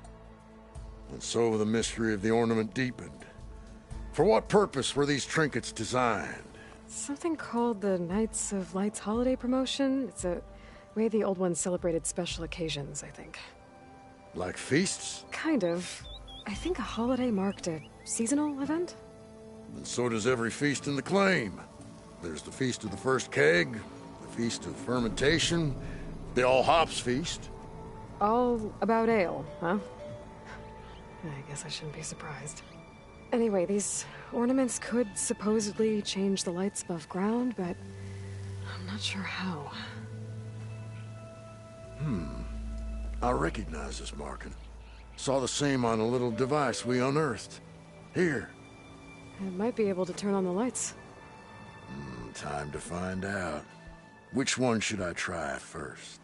And so the mystery of the ornament deepened. For what purpose were these trinkets designed? Something called the Knights of Light's holiday promotion. It's a way the old ones celebrated special occasions, I think. Like feasts? Kind of. I think a holiday marked a seasonal event? And so does every feast in the claim. There's the Feast of the First Keg, the Feast of Fermentation, the All Hops Feast. All about ale, huh? I guess I shouldn't be surprised. Anyway, these ornaments could supposedly change the lights above ground, but I'm not sure how. I recognize this marking. Saw the same on a little device we unearthed. Here. It might be able to turn on the lights. Time to find out. Which one should I try first?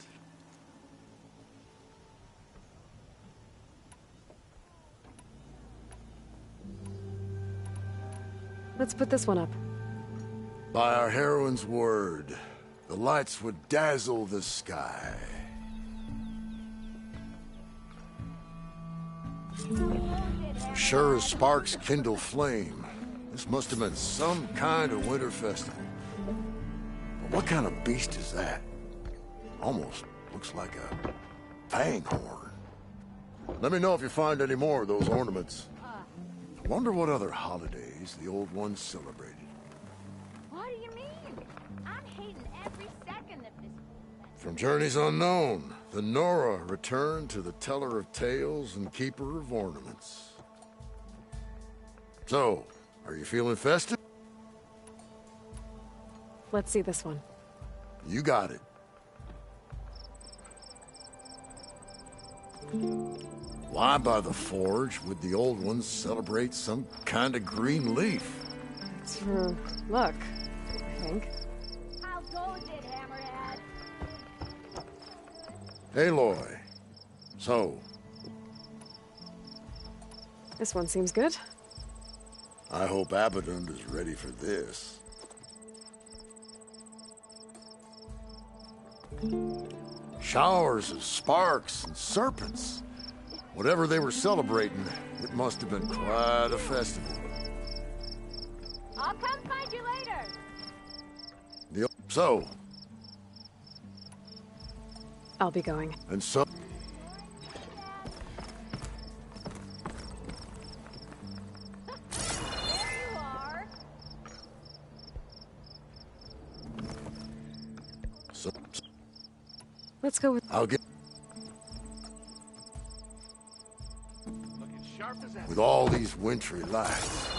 Let's put this one up. By our heroine's word, the lights would dazzle the sky. Sure as sparks kindle flame, this must have been some kind of winter festival. But what kind of beast is that? Almost looks like a fang horn. Let me know if you find any more of those ornaments. Wonder what other holidays the old ones celebrated. What do you mean? I'm hating every second of this. From journeys unknown, the Nora returned to the teller of tales and keeper of ornaments. So, are you feeling festive? Let's see this one. You got it. Why by the forge would the old ones celebrate some kind of green leaf? It's for luck, I think. How goes it, Hammerhead? Aloy. So, This one seems good. I hope Abaddon is ready for this. Showers of sparks and serpents. Whatever they were celebrating, it must have been quite a festival. I'll come find you later. So, I'll be going. and so... There you are. Let's go with... I'll get... With all these wintry lights,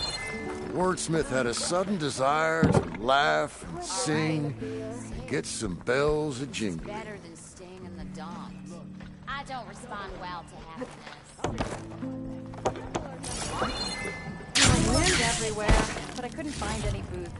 the wordsmith had a sudden desire to laugh and sing and get some bells a-jingling. Better than staying in the dumps. I don't respond well to happiness. Wind everywhere, but I couldn't find any booth.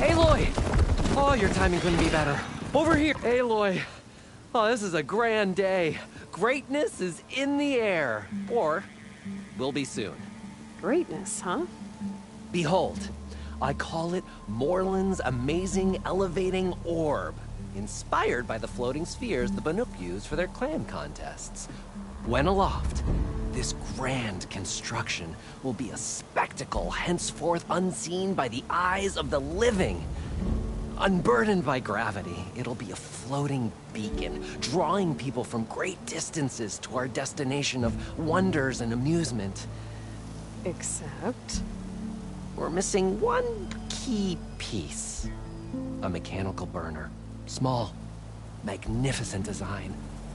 Aloy! Oh, your timing couldn't be better. Over here, Aloy. Oh, this is a grand day. Greatness is in the air. Or, will be soon. Greatness, huh? Behold, I call it Morland's amazing elevating orb, inspired by the floating spheres the Banuk use for their clan contests. When aloft, this grand construction will be a spectacle henceforth unseen by the eyes of the living. Unburdened by gravity, it'll be a floating beacon, drawing people from great distances to our destination of wonders and amusement. Except? We're missing one key piece. A mechanical burner. Small, magnificent design.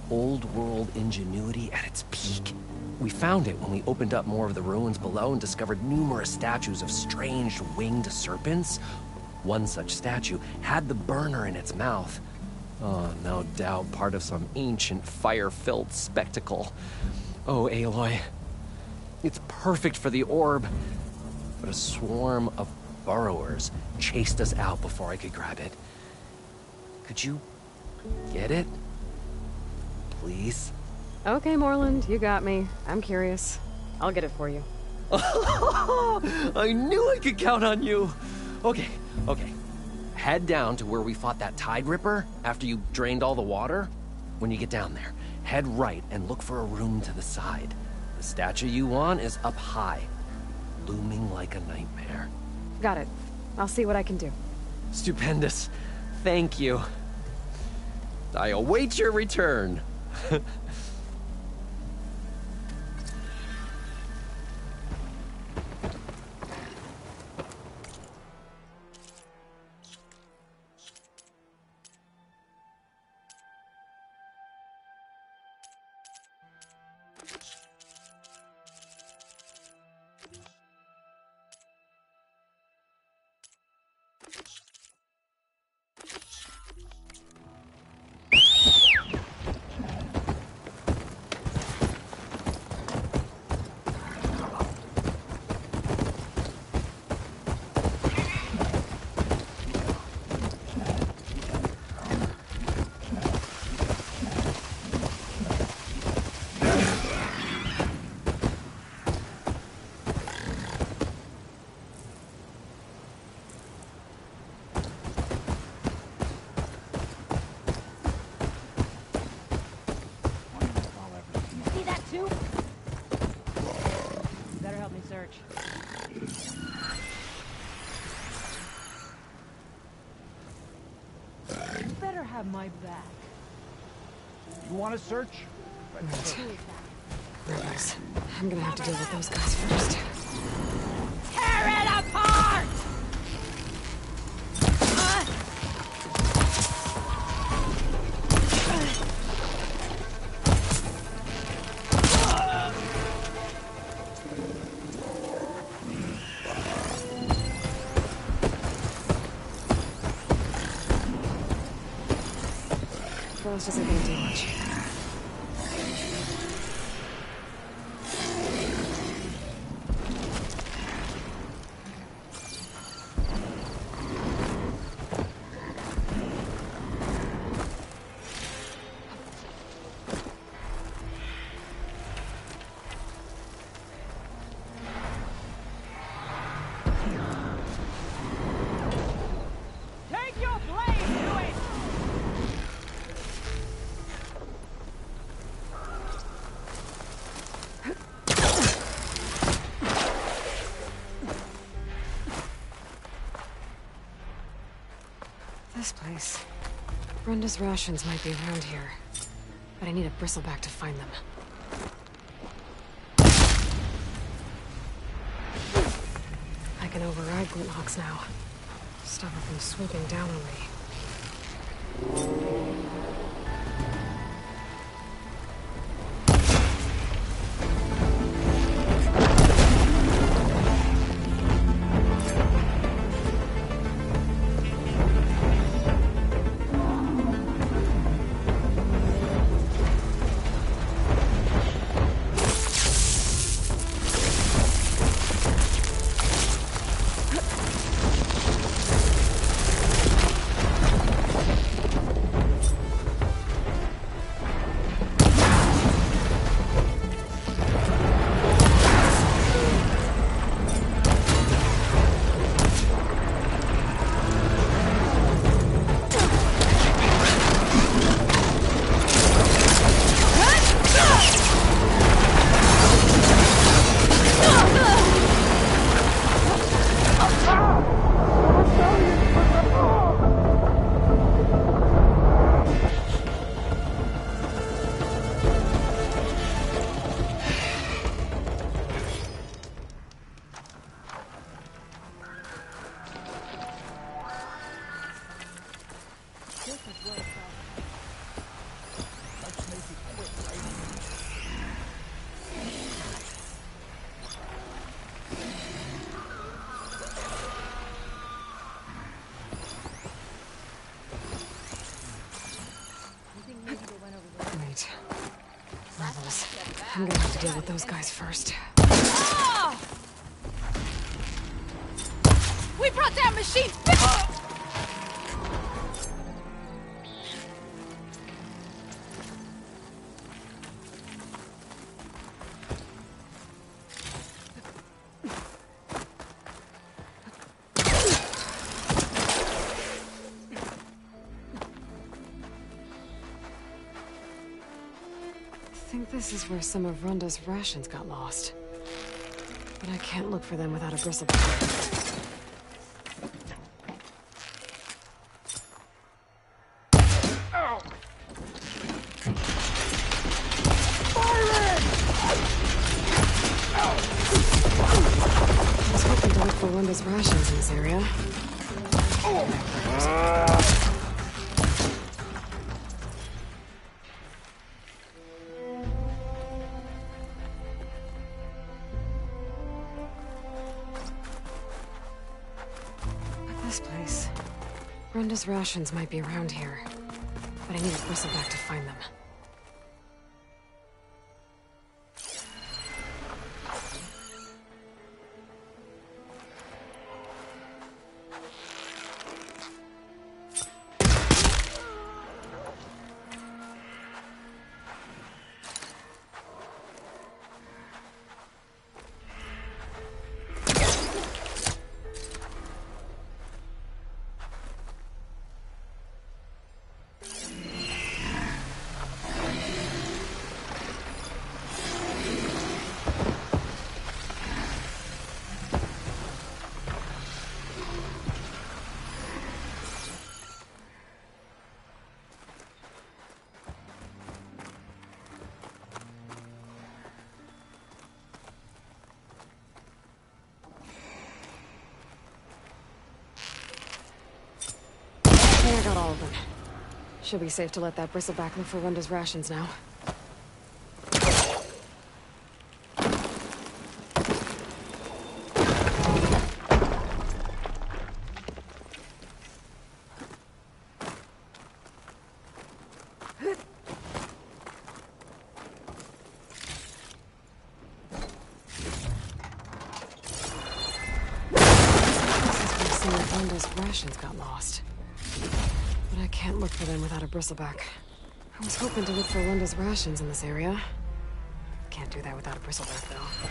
Old-world ingenuity at its peak. We found it when we opened up more of the ruins below and discovered numerous statues of strange winged serpents. One such statue had the burner in its mouth. Oh, no doubt part of some ancient fire-filled spectacle. Oh, Aloy. It's perfect for the orb. But a swarm of burrowers chased us out before I could grab it. Could you get it? Please? Okay, Moreland, you got me. I'm curious. I'll get it for you. I knew I could count on you. Okay. Head down to where we fought that Tide Ripper after you drained all the water. When you get down there, head right and look for a room to the side. The statue you want is up high, looming like a nightmare. Got it. I'll see what I can do. Stupendous. Thank you. I await your return. Have my back. You want to search? Rebels. I'm gonna have to deal with those guys first. Tear it apart! This isn't gonna do much. Take your blade to it! This place. Brenda's rations might be around here. But I need a bristleback to find them. I can override Glinthawks now. Stop her from swooping down on me. Right. Rebels. I'm gonna have to deal with those guys first. Ah! We brought down machine. I think this is where some of Rhonda's rations got lost. But I can't look for them without a bristleback. I was hoping to look for Rhonda's rations in this area. This place. Brenda's rations might be around here, but I need a bristleback to find them. I got all of them. Should be safe to let that bristleback look for Rhonda's rations now. This is where some of Rhonda's rations got lost. But I can't look for them without a bristleback. I was hoping to look for Linda's rations in this area. Can't do that without a bristleback, though.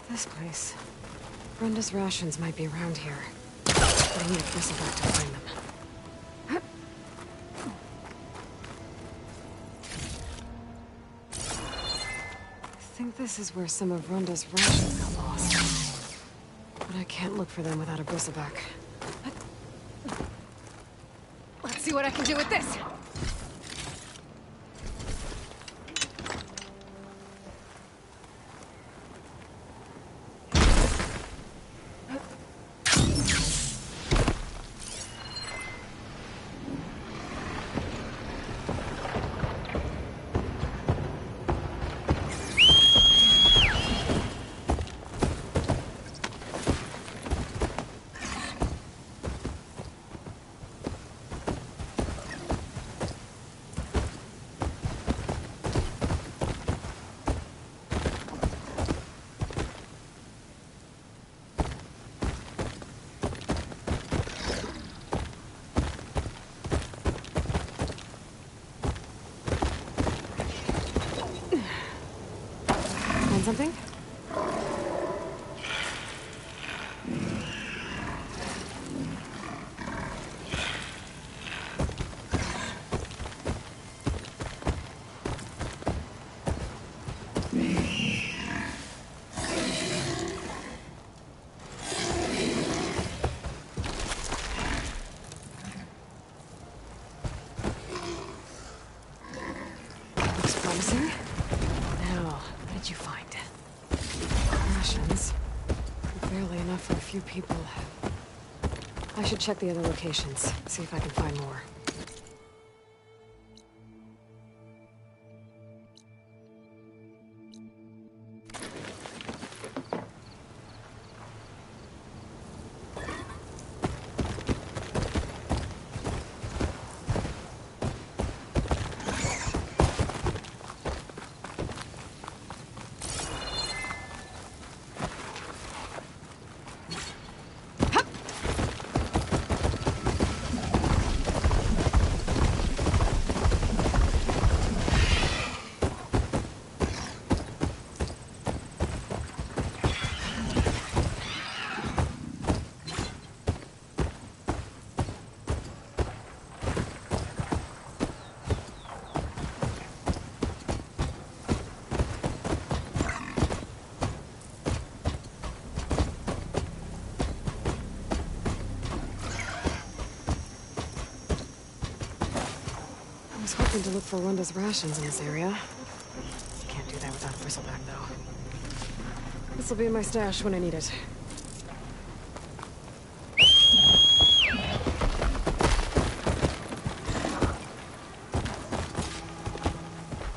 This place. Brenda's rations might be around here. But I need a bristleback to find them. I think this is where some of Rhonda's rations got lost. But I can't look for them without a bristleback. Let's see what I can do with this. something? Looks promising. Now, what did you find? Rations. Barely enough for a few people. I should check the other locations, see if I can find more. I was hoping to look for Runda's rations in this area. Can't do that without a bristleback, though. This'll be in my stash when I need it.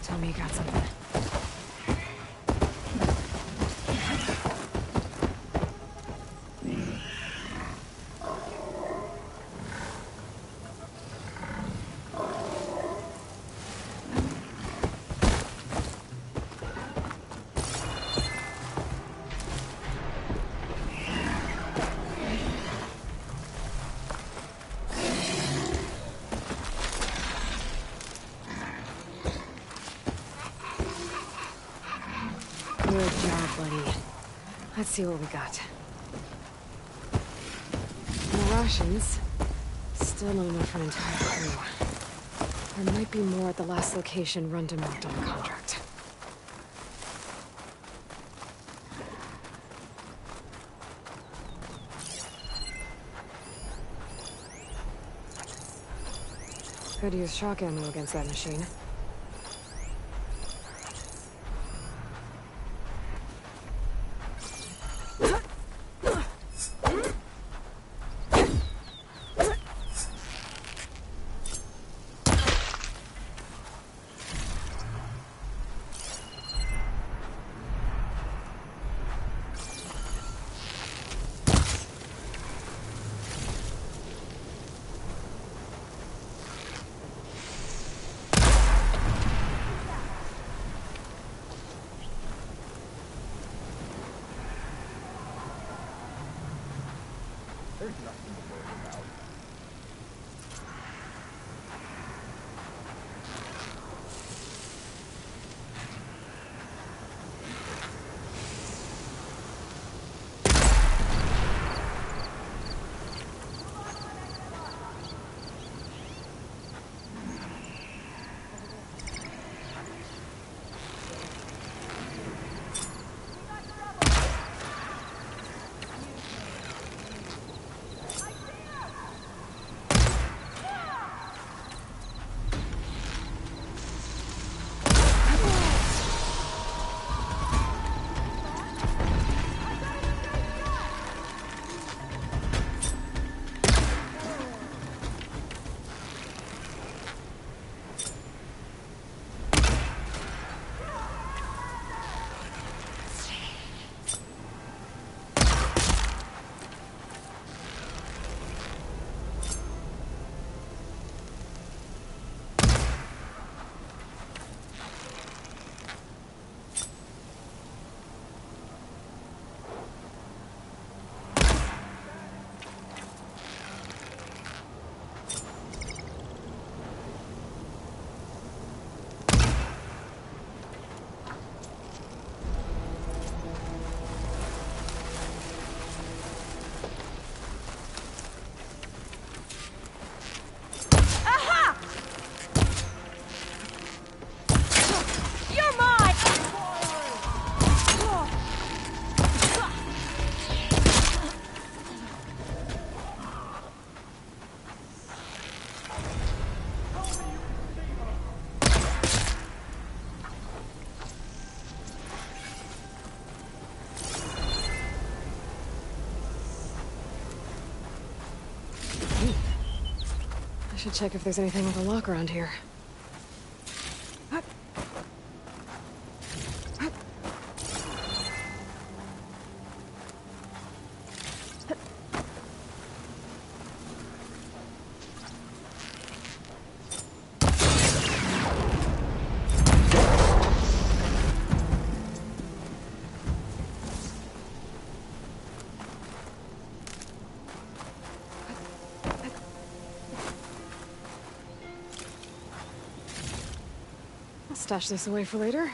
Tell me you got something. Good job, buddy. Let's see what we got. No rations. Still not enough for an entire crew. There might be more at the last location Runda marked on the contract. Could use shock ammo against that machine. Should check if there's anything with a lock around here. I'll stash this away for later.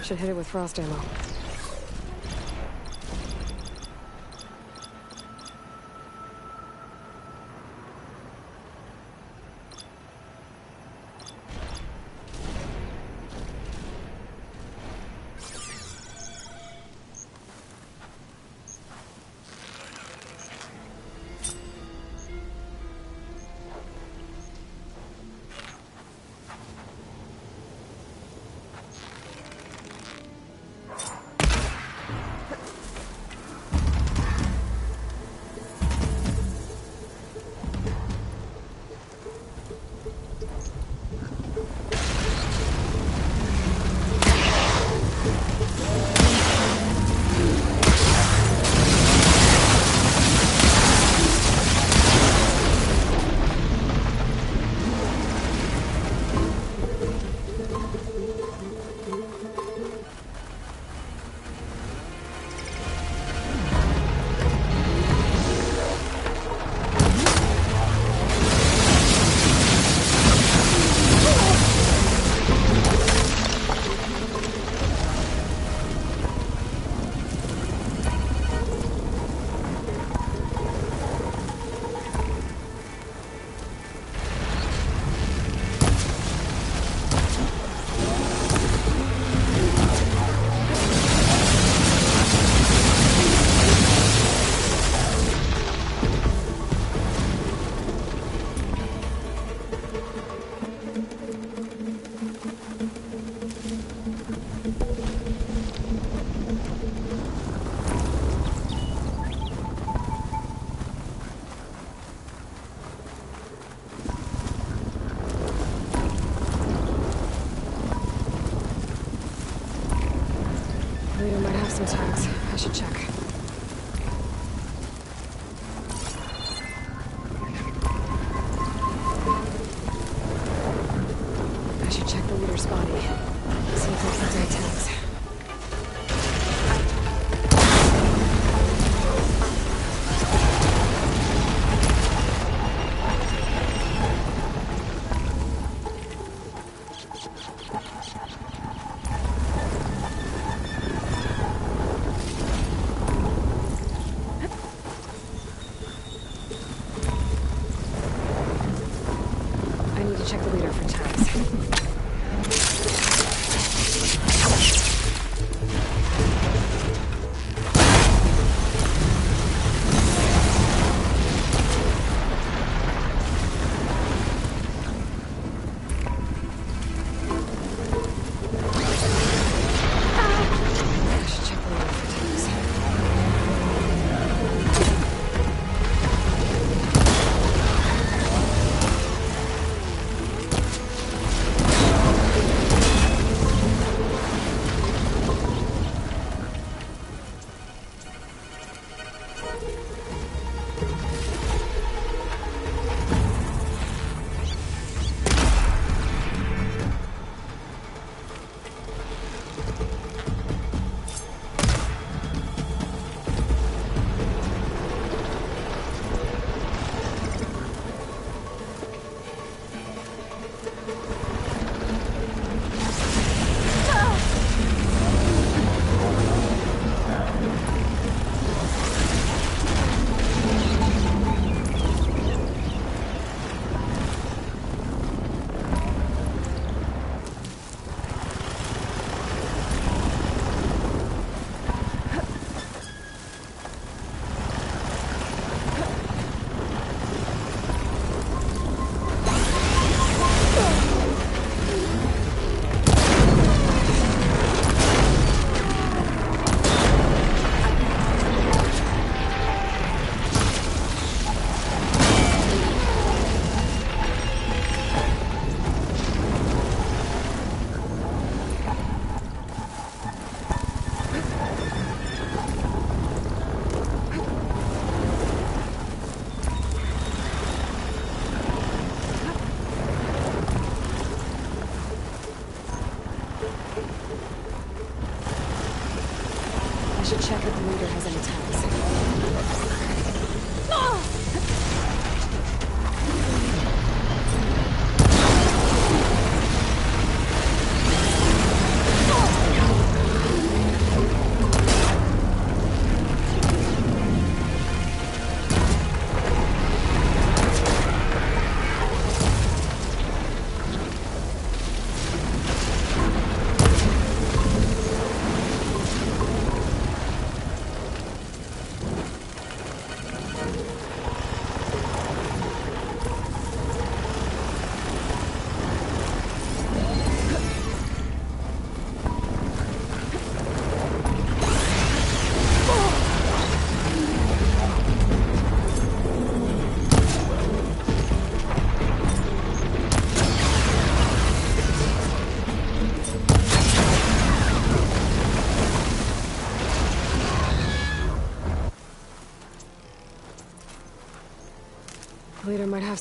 Should hit it with frost ammo. Leader might have some tags. I should check. I should check the leader's body. See if it has any tags. Check the leader for tags.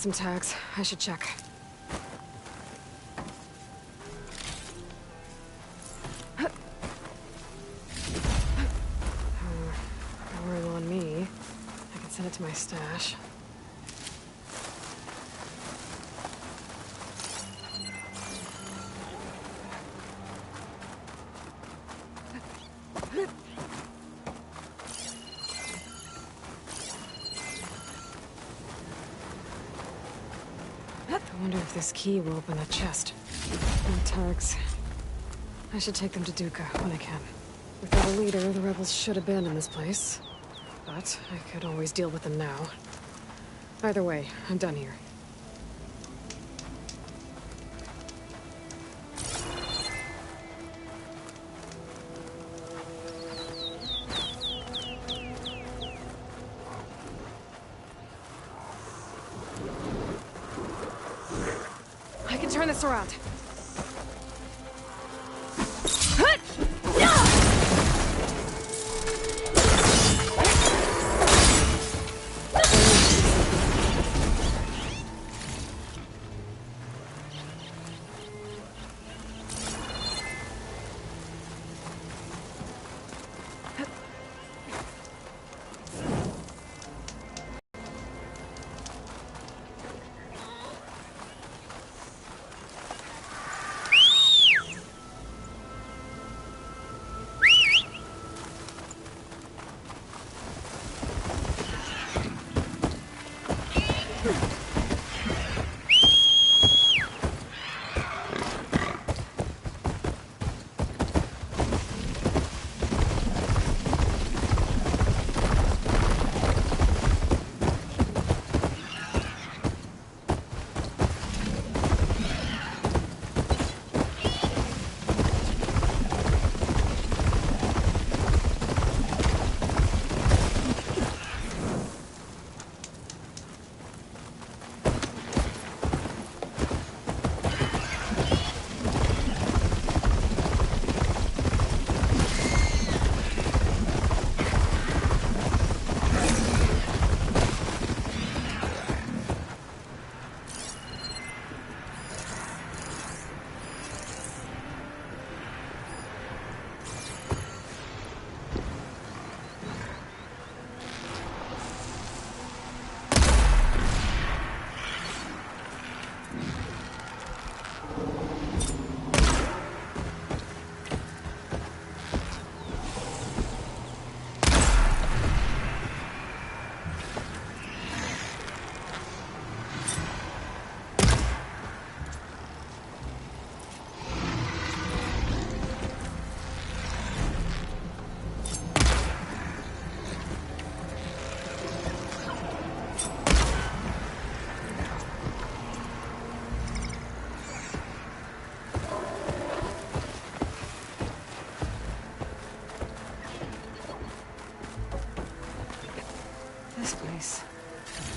some tags. I should check. Memorial on me. I can send it to my stash. I wonder if this key will open that chest. No tags. I should take them to Duca when I can. Without a leader, the rebels should abandon this place. But I could always deal with them now. Either way, I'm done here. I can turn this around.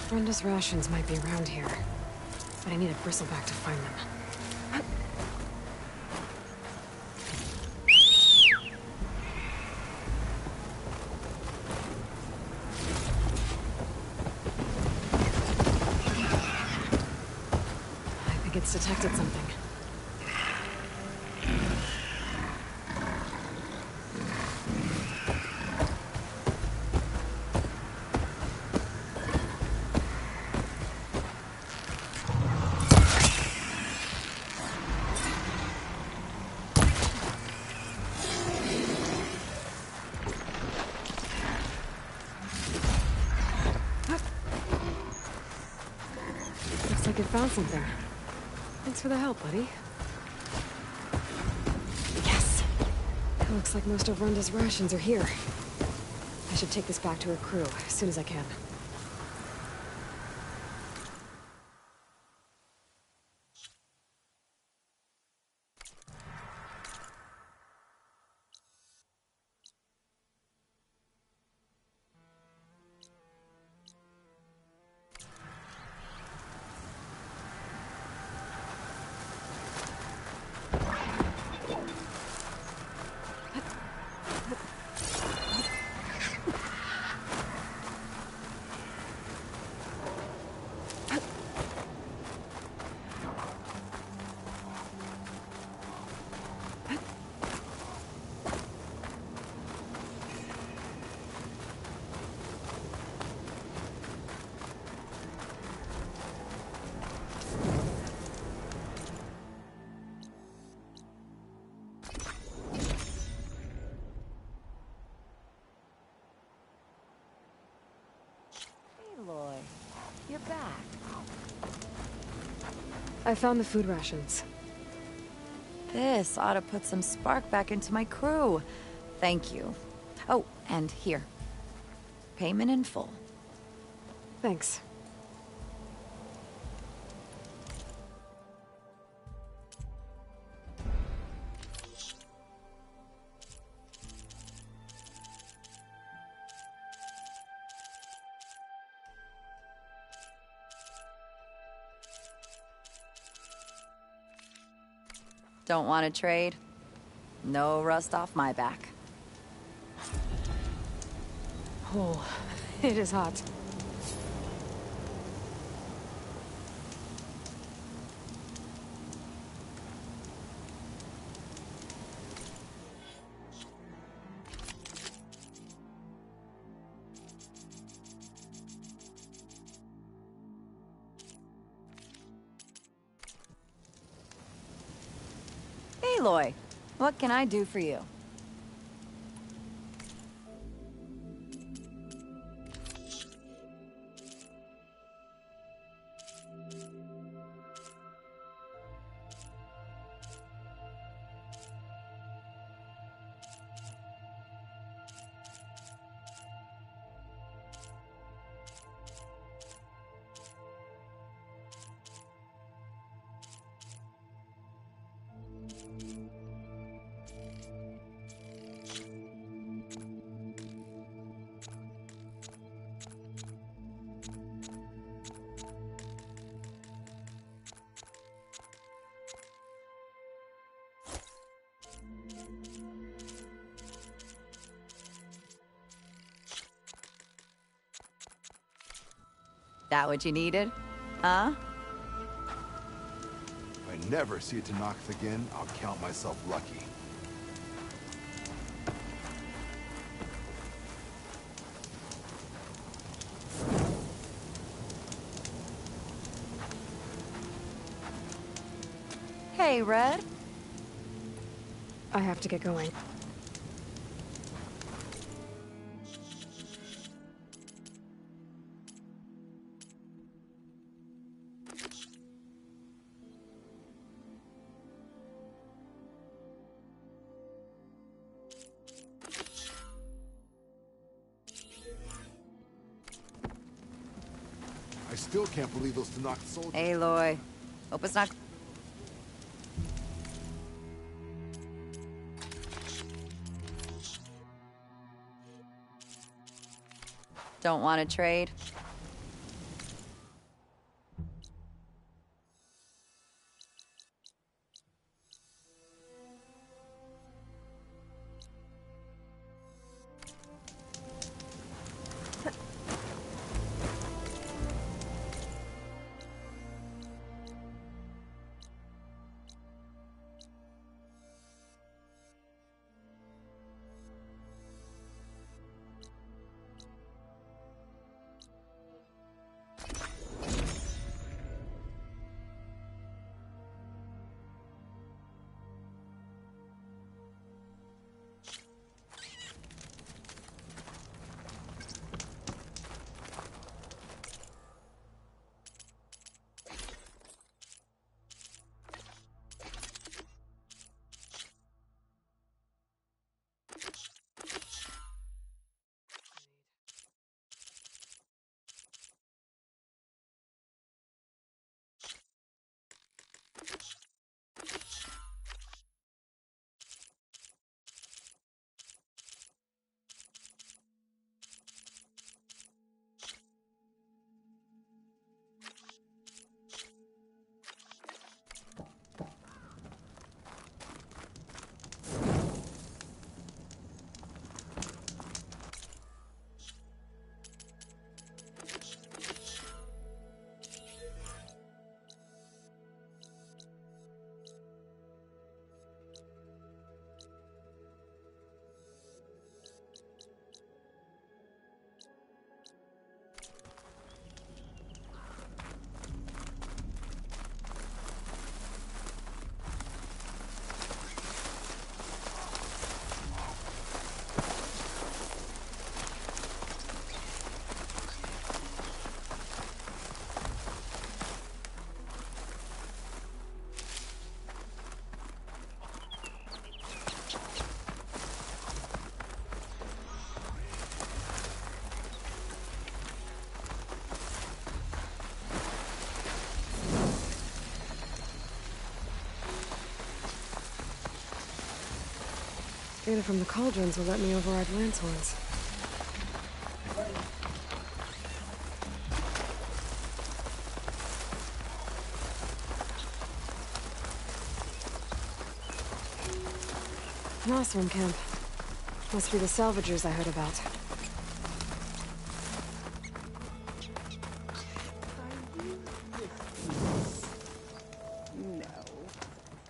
Brenda's rations might be around here, but I need a bristleback to find them. I think it's detected something. It found something. Thanks for the help, buddy. Yes! It looks like most of Brenda's rations are here. I should take this back to her crew as soon as I can. I found the food rations. This ought to put some spark back into my crew. Thank you. Oh, and here. Payment in full. Thanks. Don't want to trade? No rust off my back. Oh, it is hot. Aloy, what can I do for you? That what you needed? Huh? If I never see a Tanakh again, I'll count myself lucky. Hey, Red. I have to get going. I still can't believe those Tanakh soldiers. Aloy. Hope it's not... Don't want to trade? Data from the cauldrons will let me override lance horns. Nostrum camp. Must be the salvagers I heard about. No.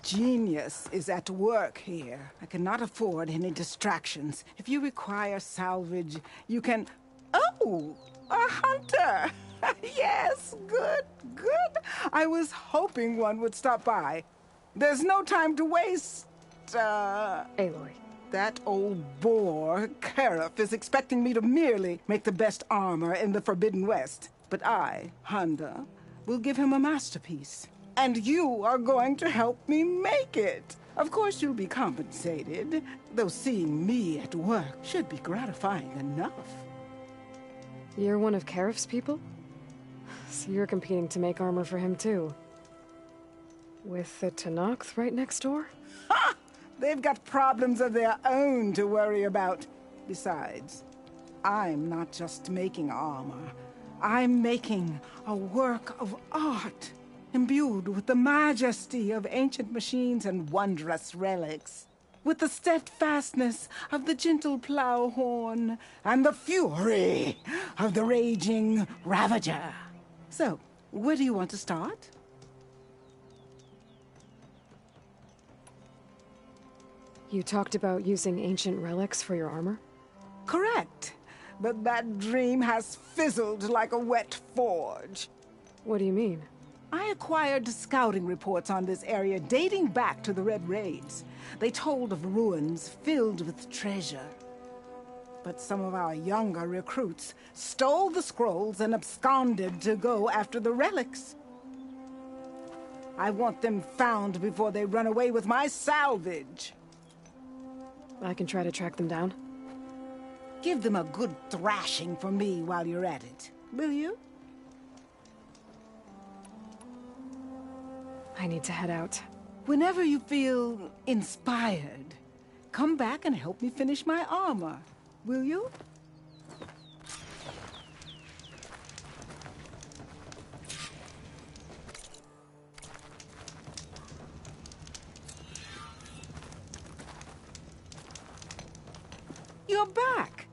Genius is at work here. I cannot afford any distractions. If you require salvage, you can... Oh! A hunter! Yes, good, good. I was hoping one would stop by. There's no time to waste. Aloy. That old boar, Karif, is expecting me to merely make the best armor in the Forbidden West. But I, Honda, will give him a masterpiece. And you are going to help me make it. Of course you'll be compensated, though seeing me at work should be gratifying enough. You're one of Karif's people? So you're competing to make armor for him too. With the Tenakth right next door? Ha! They've got problems of their own to worry about. Besides, I'm not just making armor. I'm making a work of art, imbued with the majesty of ancient machines and wondrous relics, with the steadfastness of the gentle plow horn and the fury of the raging Ravager. So, where do you want to start? You talked about using ancient relics for your armor? Correct. But that dream has fizzled like a wet forge. What do you mean? I acquired scouting reports on this area dating back to the Red Raids. They told of ruins filled with treasure. But some of our younger recruits stole the scrolls and absconded to go after the relics. I want them found before they run away with my salvage. I can try to track them down. Give them a good thrashing for me while you're at it, will you? I need to head out. Whenever you feel inspired, come back and help me finish my armor, will you? You're back!